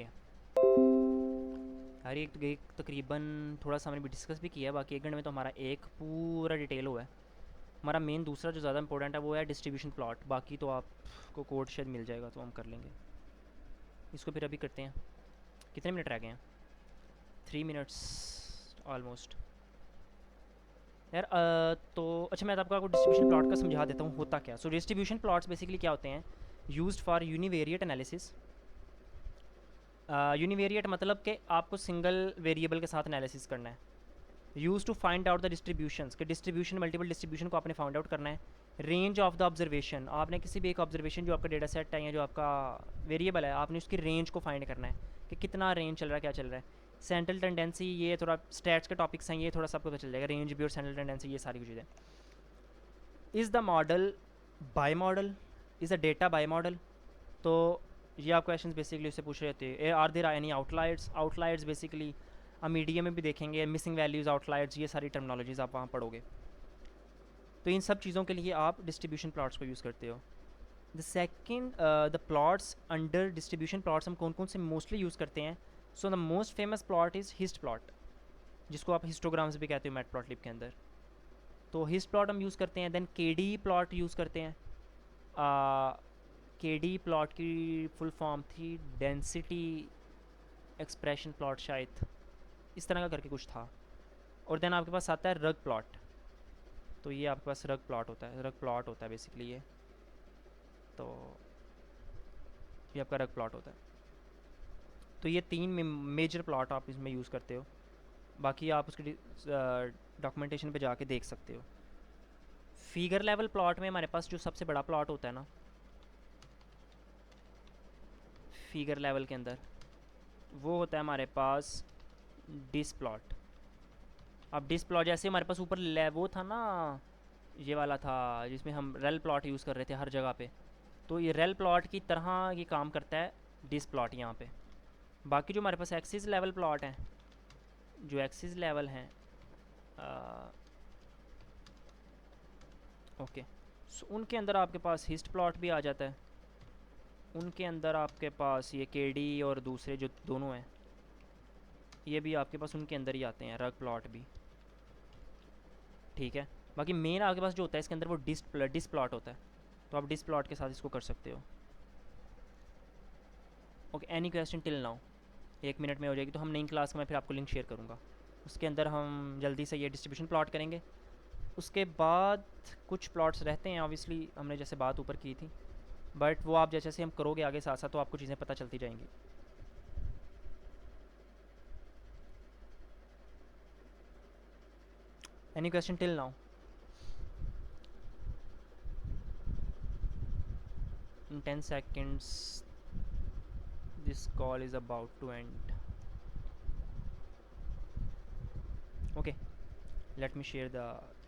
यार, एक तकरीबन थोड़ा सा हमने भी डिस्कस भी किया है, बाकी 1 घंटे में तो हमारा एक पूरा डिटेल हुआ है। हमारा मेन दूसरा जो ज़्यादा इंपॉर्टेंट है वो है डिस्ट्रीब्यूशन प्लॉट। बाकी तो आपको कोड शायद मिल जाएगा, तो हम कर लेंगे इसको। फिर अभी करते हैं, कितने मिनट रह गए हैं, 3 मिनट्स ऑलमोस्ट। यार तो अच्छा, मैं आपको डिस्ट्रीब्यूशन प्लॉट का समझा देता हूँ होता क्या। सो डिस्ट्रीब्यूशन प्लॉट्स बेसिकली क्या होते हैं, used for univariate analysis. Univariate मतलब कि आपको सिंगल वेरिएबल के साथ एनालिसिस करना है। Use to find out the distributions, के डिस्ट्रीब्यूशन मल्टीपल डिस्ट्रीब्यूशन को आपने फाइंड आउट करना है। रेंज ऑफ द ऑब्जर्वेशन, आपने किसी भी एक ऑब्जर्वेशन जो आपका डेटा सेट है या जो आपका वेरिएबल है, आपने उसकी रेंज को फाइंड करना है कि कितना रेंज चल रहा है, क्या चल रहा है। सेंट्रल टेंडेंसी, ये थोड़ा स्टैट्स के टॉपिक्स हैं, ये थोड़ा सा आपको पता चल जाएगा, रेंज भी और सेंट्रल टेंडेंसी, ये सारी चीज़ें। Is the model by model, is a data by model. तो ये आप क्वेश्चन बेसिकली उससे पूछ रहे थे, are there any outliers. Outliers basically हम मीडिया में भी देखेंगे, मिसिंग वैल्यूज़, आउटलायर्स, ये सारी टर्मिनोलॉजीज़ आप वहाँ पढ़ोगे। तो इन सब चीज़ों के लिए आप डिस्ट्रीब्यूशन प्लॉट्स को यूज़ करते हो। The second, the plots under distribution plots हम कौन कौन से मोस्टली यूज़ करते हैं। So the most famous plot is histplot, जिसको आप हिस्टोग्राम्स भी कहते हो मैटप्लॉटलिब के अंदर। तो हिस्ट प्लॉट हम यूज़ करते हैं। देन के डी प्लॉट यूज़ करते हैं। के डी प्लॉट की फुल फॉर्म थी डेंसिटी एक्सप्रेशन प्लॉट, शायद इस तरह का करके कुछ था। और देन आपके पास आता है रग प्लॉट। तो ये आपके पास रग प्लॉट होता है, रग प्लॉट होता है बेसिकली ये। तो ये आपका रग प्लॉट होता है। तो ये 3 मेजर प्लॉट आप इसमें यूज़ करते हो। बाकी आप उसकी डॉक्यूमेंटेशन पे जाके देख सकते हो। फिगर लेवल प्लॉट में हमारे पास जो सबसे बड़ा प्लॉट होता है ना, फिगर लेवल के अंदर, वो होता है हमारे पास डिस प्लॉट। अब डिस प्लॉट जैसे हमारे पास ऊपर वो था ना, ये वाला था जिसमें हम रेल प्लॉट यूज़ कर रहे थे हर जगह पे। तो ये रेल प्लॉट की तरह ये काम करता है डिस प्लॉट यहाँ पे। बाकी जो हमारे पास एक्सिस लेवल प्लॉट हैं, जो एक्सिस लेवल हैं, ओके, सो उनके अंदर आपके पास हिस्ट प्लॉट भी आ जाता है। उनके अंदर आपके पास ये के डी और दूसरे जो दोनों हैं, ये भी आपके पास उनके अंदर ही आते हैं, रग प्लॉट भी, ठीक है। बाकी मेन आपके पास जो होता है इसके अंदर वो डिस प्लॉट होता है। तो आप डिस प्लॉट के साथ इसको कर सकते हो। Okay, any question till now. 1 minute में हो जाएगी। तो हम नई क्लास का मैं फिर आपको लिंक शेयर करूँगा, उसके अंदर हम जल्दी से ये डिस्ट्रीब्यूशन प्लॉट करेंगे। उसके बाद कुछ प्लॉट्स रहते हैं ऑब्वियसली, हमने जैसे बात ऊपर की थी, बट वो आप जैसे जैसे हम करोगे आगे साथ साथ तो आपको चीज़ें पता चलती जाएंगी. Any question till now? In 10 seconds this call is about to end. Okay, let me share the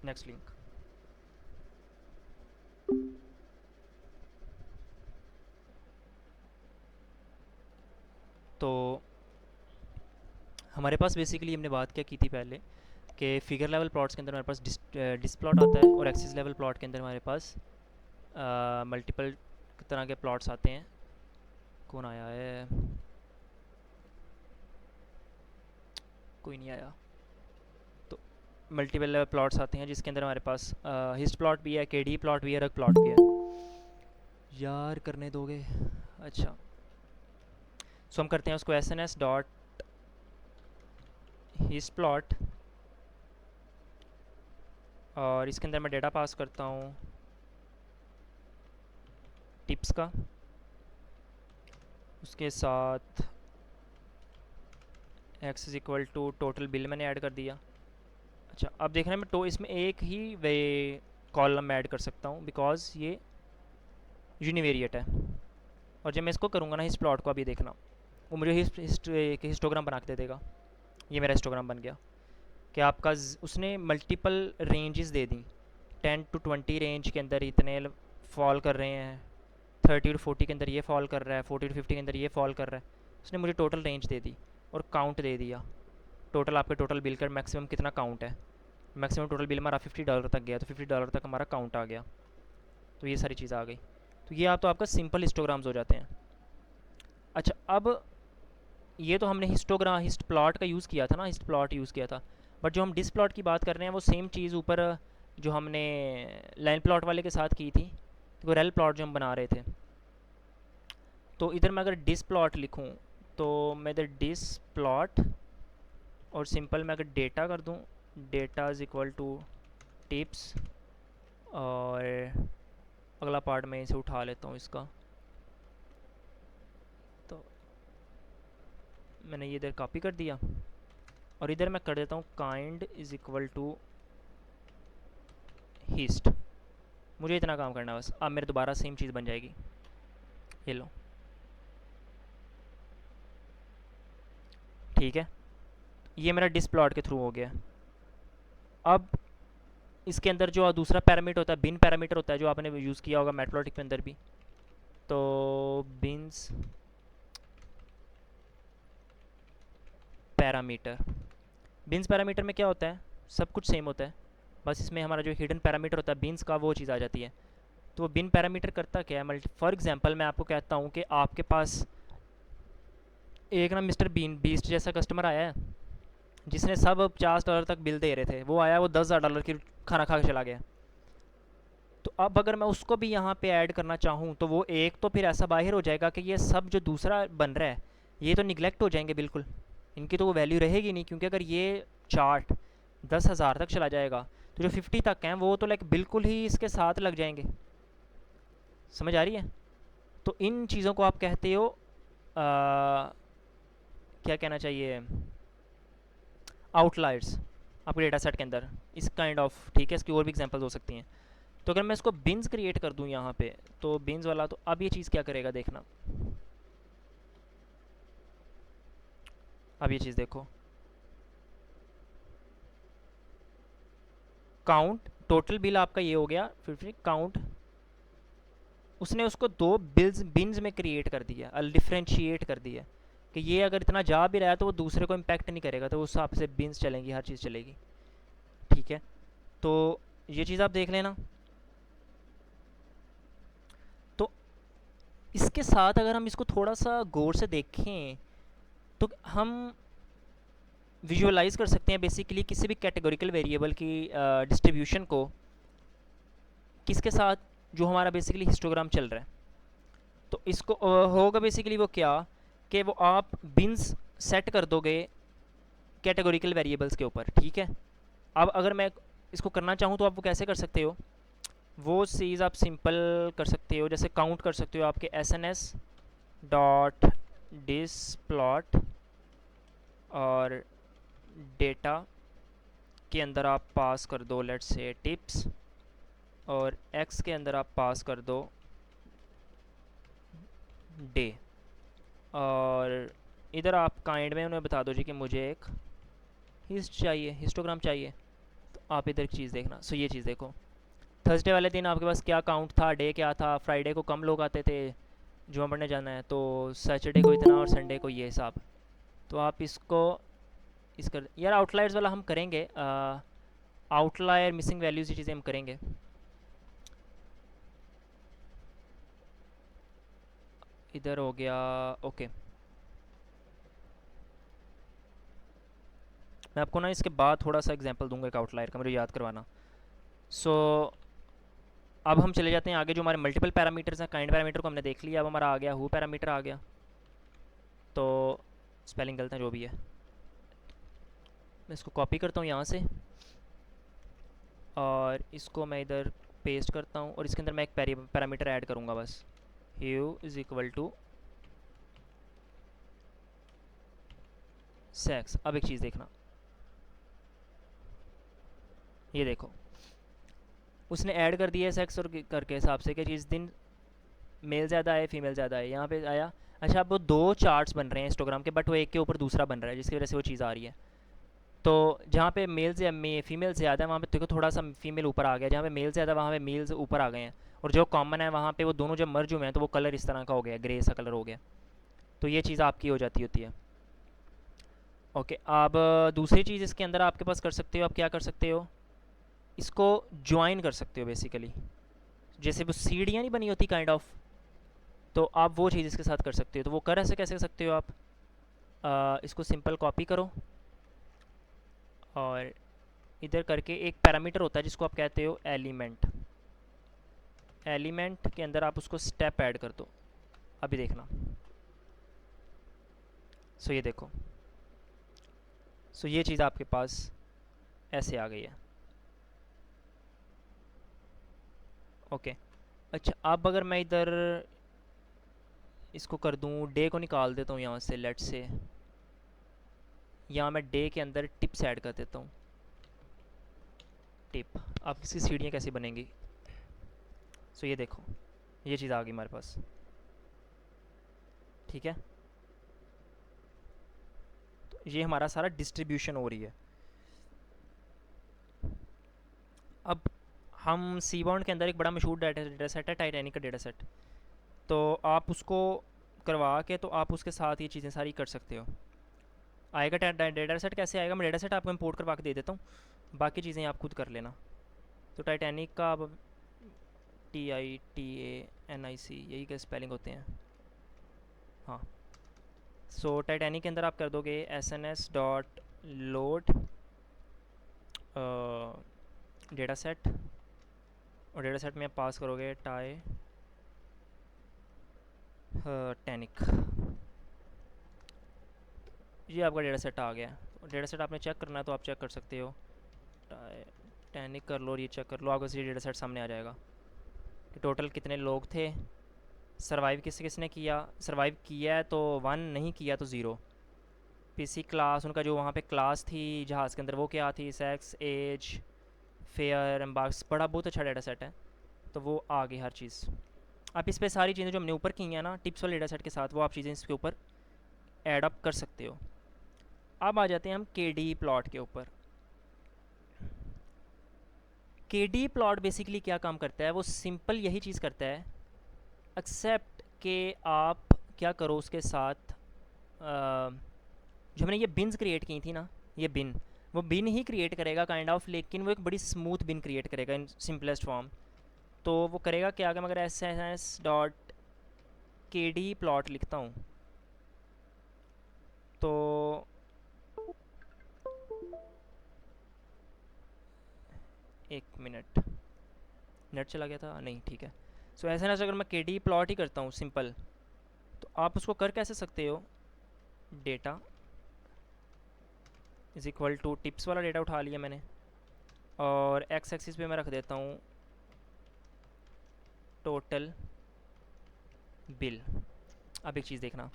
next link. तो हमारे पास बेसिकली हमने बात क्या की थी पहले कि फिगर लेवल प्लॉट्स के अंदर हमारे पास डिस प्लॉट आता है और एक्सिस लेवल प्लॉट के अंदर हमारे पास मल्टीपल तरह के प्लॉट्स आते हैं. कौन आया है? कोई नहीं आया. तो मल्टीपल लेवल प्लॉट्स आते हैं जिसके अंदर हमारे पास हिस्ट प्लॉट भी है, केडी प्लॉट भी है, रग प्लॉट भी है. यार करने दोगे? अच्छा, सो हम करते हैं उसको S N S dot histplot और इसके अंदर मैं डेटा पास करता हूँ टिप्स का, उसके साथ X is equal to total bill मैंने ऐड कर दिया. अच्छा, अब देखना मैं तो इसमें एक ही वे कॉलम ऐड कर सकता हूँ बिकॉज ये यूनिवेरिएट है. और जब मैं इसको करूँगा ना इस प्लॉट को, अभी देखना वो मुझे हिस्टोग्राम बना के दे देगा. ये मेरा हिस्टोग्राम बन गया कि आपका उसने multiple ranges they the. 10 to 20 range के अंदर इतने फॉल कर रहे हैं, 30 to 40 के अंदर ये फॉल कर रहा है, 40 to 50 के अंदर ये फॉल कर रहा है. उसने मुझे टोटल रेंज दे दी और काउंट दे दिया. टोटल आपके टोटल बिल का मैक्सिमम कितना काउंट है. मैक्सिमम टोटल बिल हमारा $50 तक गया, तो $50 तक हमारा काउंट आ गया. तो ये सारी चीज़ आ गई. तो ये आप तो आपका सिंपल हिस्टोग्राम्स हो जाते हैं. अच्छा, अब ये तो हमने हिस्ट प्लॉट का यूज़ किया था ना, हिस्ट प्लॉट यूज़ किया था. बट जो हम डिस प्लॉट की बात कर रहे हैं वो सेम चीज़ ऊपर जो हमने लाइन प्लॉट वाले के साथ की थी, तो रेल प्लॉट जो हम बना रहे थे. तो इधर मैं अगर डिस प्लॉट लिखूँ तो मैं इधर डिस प्लॉट और सिंपल मैं अगर डेटा कर दूँ, data is equal to tips, और अगला पार्ट मैं इसे उठा लेता हूँ इसका. तो मैंने ये इधर कॉपी कर दिया और इधर मैं कर देता हूँ kind is equal to hist. मुझे इतना काम करना है बस. अब मेरे दोबारा सेम चीज़ बन जाएगी. ये लो, ठीक है. ये मेरा डिस प्लॉट के थ्रू हो गया. अब इसके अंदर जो दूसरा पैरामीटर होता है, बिन पैरामीटर होता है, जो आपने यूज़ किया होगा मैटप्लॉटिक के अंदर भी. तो बिन्स पैरामीटर में क्या होता है, सब कुछ सेम होता है, बस इसमें हमारा जो हिडन पैरामीटर होता है बिन्स का, वो चीज़ आ जाती है. तो वो बिन पैरामीटर करता क्या है, फॉर एग्जांपल मैं आपको कहता हूँ कि आपके पास एक ना मिस्टर बीस्ट जैसा कस्टमर आया है जिसने सब $50 तक बिल दे रहे थे. वो आया, वो $10,000 की खाना खा के चला गया. तो अब अगर मैं उसको भी यहाँ पे ऐड करना चाहूँ तो वो एक तो फिर ऐसा बाहर हो जाएगा कि ये सब जो दूसरा बन रहा है ये तो निगलेक्ट हो जाएंगे बिल्कुल. इनकी तो वो वैल्यू रहेगी नहीं, क्योंकि अगर ये चार्ट 10,000 तक चला जाएगा तो जो 50 तक हैं वो तो लाइक बिल्कुल ही इसके साथ लग जाएंगे. समझ आ रही है? तो इन चीज़ों को आप कहते हो क्या कहना चाहिए, आउटलायर्स आपके डेटा सेट के अंदर, इस काइंड ऑफ. ठीक है, इसकी और भी एग्जांपल्स हो सकती हैं. तो अगर मैं इसको बिन्स क्रिएट कर दूं यहाँ पे, तो बिन्स वाला, तो अब ये चीज़ क्या करेगा देखना. अब ये चीज़ देखो, काउंट टोटल बिल आपका ये हो गया 50. काउंट उसने उसको दो बिन्स में क्रिएट कर दिया, डिफ्रेंशिएट कर दिया कि ये अगर इतना जा भी रहा है तो वो दूसरे को इम्पैक्ट नहीं करेगा, तो उस हिसाब से बिन्स चलेंगी, हर चीज़ चलेगी. ठीक है, तो ये चीज़ आप देख लेना. तो इसके साथ अगर हम इसको थोड़ा सा गौर से देखें तो हम विजुअलाइज कर सकते हैं बेसिकली किसी भी कैटेगोरिकल वेरिएबल की डिस्ट्रीब्यूशन को, किसके साथ, जो हमारा बेसिकली हिस्टोग्राम चल रहा है. तो इसको होगा बेसिकली वो क्या कि वो आप बिन्स सेट कर दोगे कैटेगोरिकल वेरिएबल्स के ऊपर. ठीक है, अब अगर मैं इसको करना चाहूँ तो आप वो कैसे कर सकते हो वो चीज़ आप सिंपल कर सकते हो, जैसे काउंट कर सकते हो आपके S N S dot displot और डेटा के अंदर आप पास कर दो लेट्स से टिप्स, और एक्स के अंदर आप पास कर दो डे, और इधर आप काइंड में उन्हें बता दो जी कि मुझे एक हिस्टोग्राम चाहिए। तो आप इधर एक चीज़ देखना, सो ये चीज़ देखो, थर्सडे वाले दिन आपके पास क्या काउंट था, डे क्या था, फ्राइडे को कम लोग आते थे, जुमा पढ़ने जाना है, तो सैटरडे को इतना और संडे को ये हिसाब। तो आप इसको इस कर यार, आउटलायर्स वाला हम करेंगे, आउटलायर मिसिंग वैल्यूज़, ये चीज़ें हम करेंगे। इधर हो गया, ओके। मैं आपको ना इसके बाद थोड़ा सा एग्जांपल दूंगा एक आउटलायर का, मुझे याद करवाना। सो अब हम चले जाते हैं आगे, जो हमारे मल्टीपल पैरामीटर्स हैं। काइंड पैरामीटर को हमने देख लिया, अब हमारा आ गया हु पैरामीटर आ गया। तो स्पेलिंग गलत है जो भी है, मैं इसको कॉपी करता हूँ यहाँ से, और इसको मैं इधर पेस्ट करता हूँ, और इसके अंदर मैं एक पैरामीटर ऐड करूँगा बस, ह्यू इज़ इक्वल टू सेक्स। अब एक चीज़ देखना, ये देखो उसने ऐड कर दिया है सेक्स और करके हिसाब से कि जिस दिन मेल ज़्यादा है फीमेल ज़्यादा है, यहाँ पे आया। अच्छा, अब वो दो चार्ट्स बन रहे हैं हिस्टोग्राम के, बट वो एक के ऊपर दूसरा बन रहा है, जिसकी वजह से वो चीज़ आ रही है। तो जहाँ पे फीमेल ज़्यादा है वहाँ पे देखो थोड़ा सा फीमेल ऊपर आ गया, जहाँ पे मेल ज़्यादा वहाँ पे मेल्स ऊपर आ गए हैं, और जो कॉमन है वहाँ पे वो दोनों जब मर्ज हुए हैं तो वो कलर इस तरह का हो गया, ग्रे सा कलर हो गया। तो ये चीज़ आपकी हो जाती होती है। ओके, अब दूसरी चीज़ इसके अंदर आपके पास कर सकते हो, आप क्या कर सकते हो, इसको ज्वाइन कर सकते हो बेसिकली, जैसे वो सीढ़ियाँ नहीं बनी होती काइंड ऑफ, तो आप वो चीज़ इसके साथ कर सकते हो। तो वो कर ऐसे कैसे कर सकते हो आप, इसको सिंपल कॉपी करो, और इधर करके एक पैरामीटर होता है जिसको आप कहते हो एलिमेंट, एलिमेंट के अंदर आप उसको स्टेप ऐड कर दो। अभी देखना, सो ये देखो, सो ये चीज़ आपके पास ऐसे आ गई है। ओके, अच्छा अब अगर मैं इधर इसको कर दूँ, डे को निकाल देता हूँ यहाँ से, लेट से यहाँ मैं डे के अंदर टिप्स ऐड कर देता हूँ। टिप, अब इसकी सीढ़ियाँ कैसी बनेंगी, सो ये देखो ये चीज़ आ गई हमारे पास, ठीक है। तो ये हमारा सारा डिस्ट्रीब्यूशन हो रही है। अब हम सी बॉन्ड के अंदर एक बड़ा मशहूर डेटा सेट है, टाइटैनिक का डेटा सेट। तो आप उसको करवा के तो आप उसके साथ ये चीज़ें सारी कर सकते हो। आएगा डेटा सेट कैसे आएगा, मैं डेटा सेट आपको इंपोर्ट करवा के दे देता हूँ, बाकी चीज़ें आप खुद कर लेना। तो टाइटैनिक का अब TITANIC यही का स्पेलिंग होते हैं, हाँ। सो टाइटैनिक के अंदर आप कर दोगे SNS dot load data set, और डेटा सेट में आप पास करोगे टैनिक। ये आपका डेटा सेट आ गया। डेटा सेट आपने चेक करना है तो आप चेक कर सकते हो, टैनिक कर लो और ये चेक कर लो, आपको ये डेटा सेट सामने आ जाएगा कि टोटल कितने लोग थे, सरवाइव किस किसने किया, सरवाइव किया है तो 1, नहीं किया तो 0। पीसी क्लास उनका जो वहाँ पे क्लास थी जहाज़ के अंदर वो क्या थी, सेक्स, एज, फेयर, एम्बार्क्स, बड़ा बहुत अच्छा डेटा सेट है। तो वो आ गई हर चीज़। आप इस पे सारी चीज़ें जो हमने ऊपर की हैं ना टिप्स वाले डेटा सेट के साथ, वो आप चीज़ें इसके ऊपर ऐड अप कर सकते हो। अब आ जाते हैं हम KD प्लॉट के ऊपर। KD प्लॉट बेसिकली क्या काम करता है, वो सिंपल यही चीज़ करता है, एक्सेप्ट कि आप क्या करो उसके साथ, जो हमने ये बिन्स क्रिएट की थी ना, ये बिन, वो बिन ही क्रिएट करेगा काइंड ऑफ, लेकिन वो एक बड़ी स्मूथ बिन क्रिएट करेगा इन सिंपलेस्ट फॉर्म। तो वो करेगा क्या, अगर मैं अगर SNS डॉट KD प्लॉट लिखता हूँ तो एक मिनट, नेट चला गया था नहीं, ठीक है। सो ऐसे ना अगर मैं KD प्लॉट ही करता हूँ सिंपल, तो आप उसको कर कैसे सकते हो, data is equal to tips वाला डेटा उठा लिया मैंने, और एक्स एक्सिस पे मैं रख देता हूँ टोटल बिल। अब एक चीज़ देखना,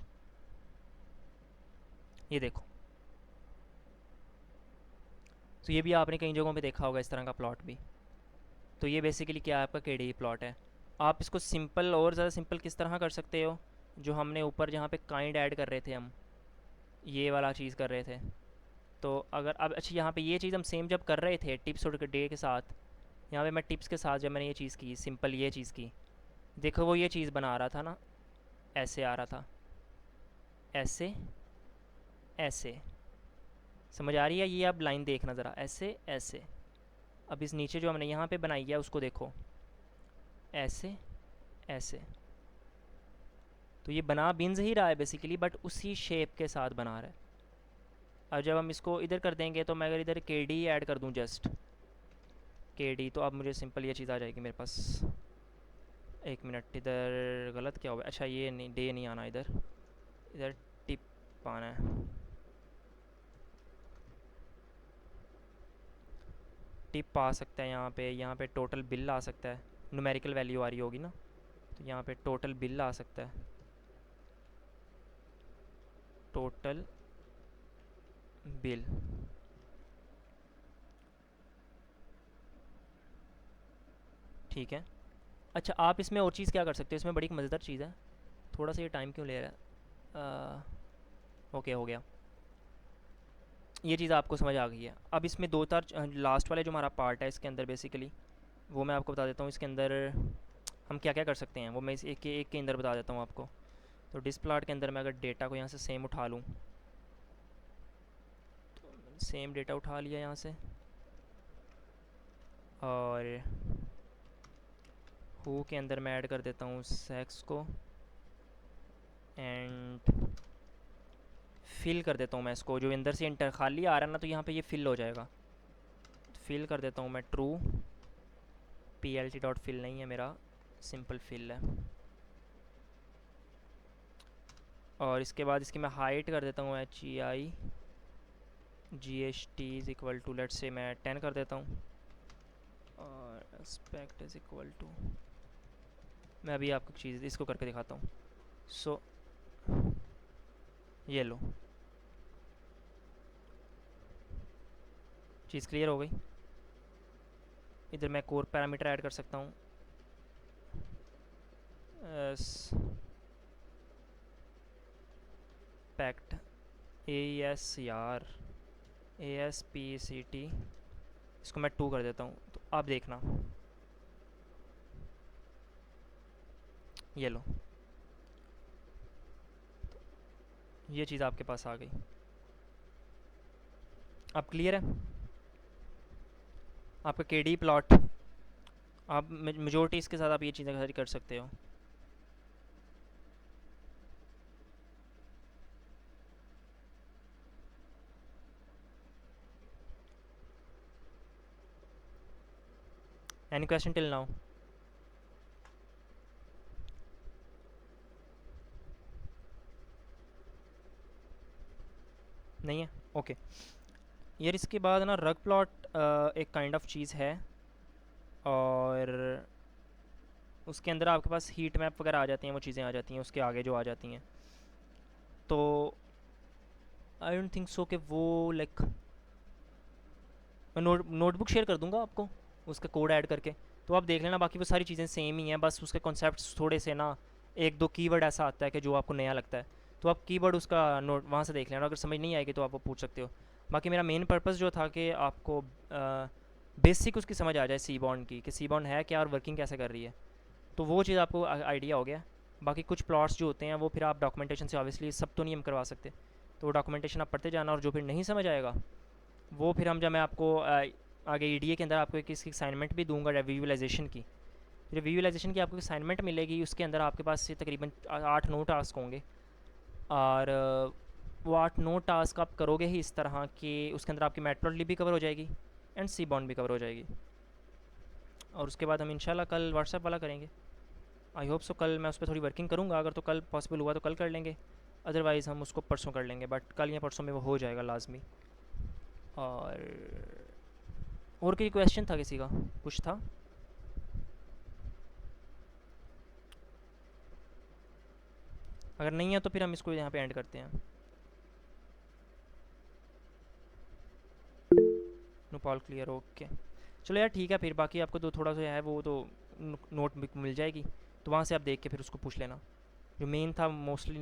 ये देखो, तो ये भी आपने कई जगहों पे देखा होगा इस तरह का प्लॉट भी। तो ये बेसिकली क्या है, आपका केडी प्लॉट है। आप इसको सिंपल और ज़्यादा सिंपल किस तरह कर सकते हो, जो हमने ऊपर जहाँ पे काइंड ऐड कर रहे थे, हम ये वाला चीज़ कर रहे थे। तो अगर अब अच्छा, यहाँ पे ये चीज़ हम सेम जब कर रहे थे टिप्स और डे के साथ, यहाँ पे मैं टिप्स के साथ जब मैंने ये चीज़ की सिंपल, ये चीज़ की, देखो वो ये चीज़ बना रहा था ना, ऐसे आ रहा था, ऐसे ऐसे, समझ आ रही है? ये आप लाइन देखना ज़रा, ऐसे ऐसे। अब इस नीचे जो हमने यहाँ पे बनाई है उसको देखो, ऐसे ऐसे। तो ये बना बिन्स ही रहा है बेसिकली, बट उसी शेप के साथ बना रहा है। अब जब हम इसको इधर कर देंगे, तो मैं अगर इधर के डी ऐड कर दूँ, जस्ट के डी, तो अब मुझे सिंपल ये चीज़ आ जाएगी मेरे पास। एक मिनट, इधर गलत क्या हुआ? अच्छा, ये नहीं, डे नहीं आना इधर, इधर टिप आना है। टिप आ सकता है यहाँ पे टोटल बिल आ सकता है, न्यूमेरिकल वैल्यू आ रही होगी ना, तो यहाँ पे टोटल बिल आ सकता है, टोटल बिल। ठीक है। अच्छा, आप इसमें और चीज़ क्या कर सकते हो, इसमें बड़ी एक मज़ेदार चीज़ है, थोड़ा सा ये टाइम क्यों ले रहा है? ओके, हो गया। ये चीज़ आपको समझ आ गई है। अब इसमें दो चार लास्ट वाले जो हमारा पार्ट है इसके अंदर बेसिकली, वो मैं आपको बता देता हूँ। इसके अंदर हम क्या क्या कर सकते हैं वो मैं इस एक के अंदर बता देता हूँ आपको। तो डिस्प्लॉट के अंदर मैं अगर डेटा को यहाँ से सेम उठा लूँ, तो सेम डेटा उठा लिया यहाँ से, और हु के अंदर मैं ऐड कर देता हूँ सेक्स को, एंड फिल कर देता हूँ मैं इसको, जो अंदर से इंटर खाली आ रहा है ना, तो यहाँ पे ये फिल हो जाएगा। फिल कर देता हूँ मैं true, P L T dot fill नहीं है मेरा, सिंपल फिल है। और इसके बाद इसकी मैं हाइट कर देता हूँ H E I G H T is equal to, let's say मैं 10 कर देता हूँ, और एस्पेक्ट इज़ इक्वल टू, मैं अभी आपको चीज़ इसको करके दिखाता हूँ। सो ये लो, चीज़ क्लियर हो गई। इधर मैं कोर पैरामीटर ऐड कर सकता हूँ, एस्पेक्ट, ए एस यार, A S P C T, इसको मैं 2 कर देता हूँ। तो आप देखना, ये लो, ये चीज़ आपके पास आ गई। अब क्लियर है आपका के डी प्लॉट। आप मेजोरिटी इसके साथ आप ये चीज़ें सारी कर सकते हो। Any question till now? नहीं है? ओके यार, इसके बाद ना रग प्लॉट एक काइंड ऑफ चीज़ है, और उसके अंदर आपके पास हीट मैप वगैरह आ जाती हैं, वो चीज़ें आ जाती हैं उसके आगे जो आ जाती हैं। तो आई डोंट थिंक सो कि वो लाइक, मैं नोटबुक शेयर कर दूंगा आपको उसका कोड ऐड करके, तो आप देख लेना। बाकी वो सारी चीज़ें सेम ही हैं, बस उसके कॉन्सेप्ट्स थोड़े से ना, एक दो कीवर्ड ऐसा आता है कि जो आपको नया लगता है, तो आप कीवर्ड उसका नोट वहाँ से देख लेना। अगर समझ नहीं आएगी तो आप वो पूछ सकते हो। बाकी मेरा मेन पर्पज़ जो था कि आपको बेसिक उसकी समझ आ जाए सी बॉन्ड की, कि सी बॉन्ड है क्या और वर्किंग कैसे कर रही है, तो वो चीज़ आपको आइडिया हो गया। बाकी कुछ प्लॉट्स जो होते हैं वो फिर आप डॉक्यूमेंटेशन से ऑब्वियसली सब तो नहीं हम करवा सकते, तो वो डॉक्यूमेंटेशन आप पढ़ते जाना, और जो फिर नहीं समझ आएगा वो फिर हम, जब मैं आपको आगे ईडीए के अंदर आपको एक इसकी असाइनमेंट भी दूंगा विजुअलाइजेशन की। फिर विजुअलाइजेशन की आपको असाइनमेंट मिलेगी, उसके अंदर आपके पास से तकरीबन 8-9 टास्क होंगे, और वो 8-9 टास्क आप करोगे ही इस तरह कि उसके अंदर आपकी मैटप्लॉटलिब भी कवर हो जाएगी एंड सी बॉन्ड भी कवर हो जाएगी। और उसके बाद हम इंशाल्लाह कल व्हाट्सएप वाला करेंगे। आई होप सो कल मैं उस पर थोड़ी वर्किंग करूँगा, अगर तो कल पॉसिबल हुआ तो कल कर लेंगे, अदरवाइज़ हम उसको परसों कर लेंगे, बट कल या परसों में वो हो जाएगा लाजमी। और कोई क्वेश्चन था किसी का, कुछ था? अगर नहीं है तो फिर हम इसको यहाँ पे एंड करते हैं। नो पॉल क्लियर, ओके। चलो यार ठीक है, फिर बाकी आपको तो थोड़ा सा है वो तो नोट मिल जाएगी, तो वहाँ से आप देख के फिर उसको पूछ लेना। जो मेन था मोस्टली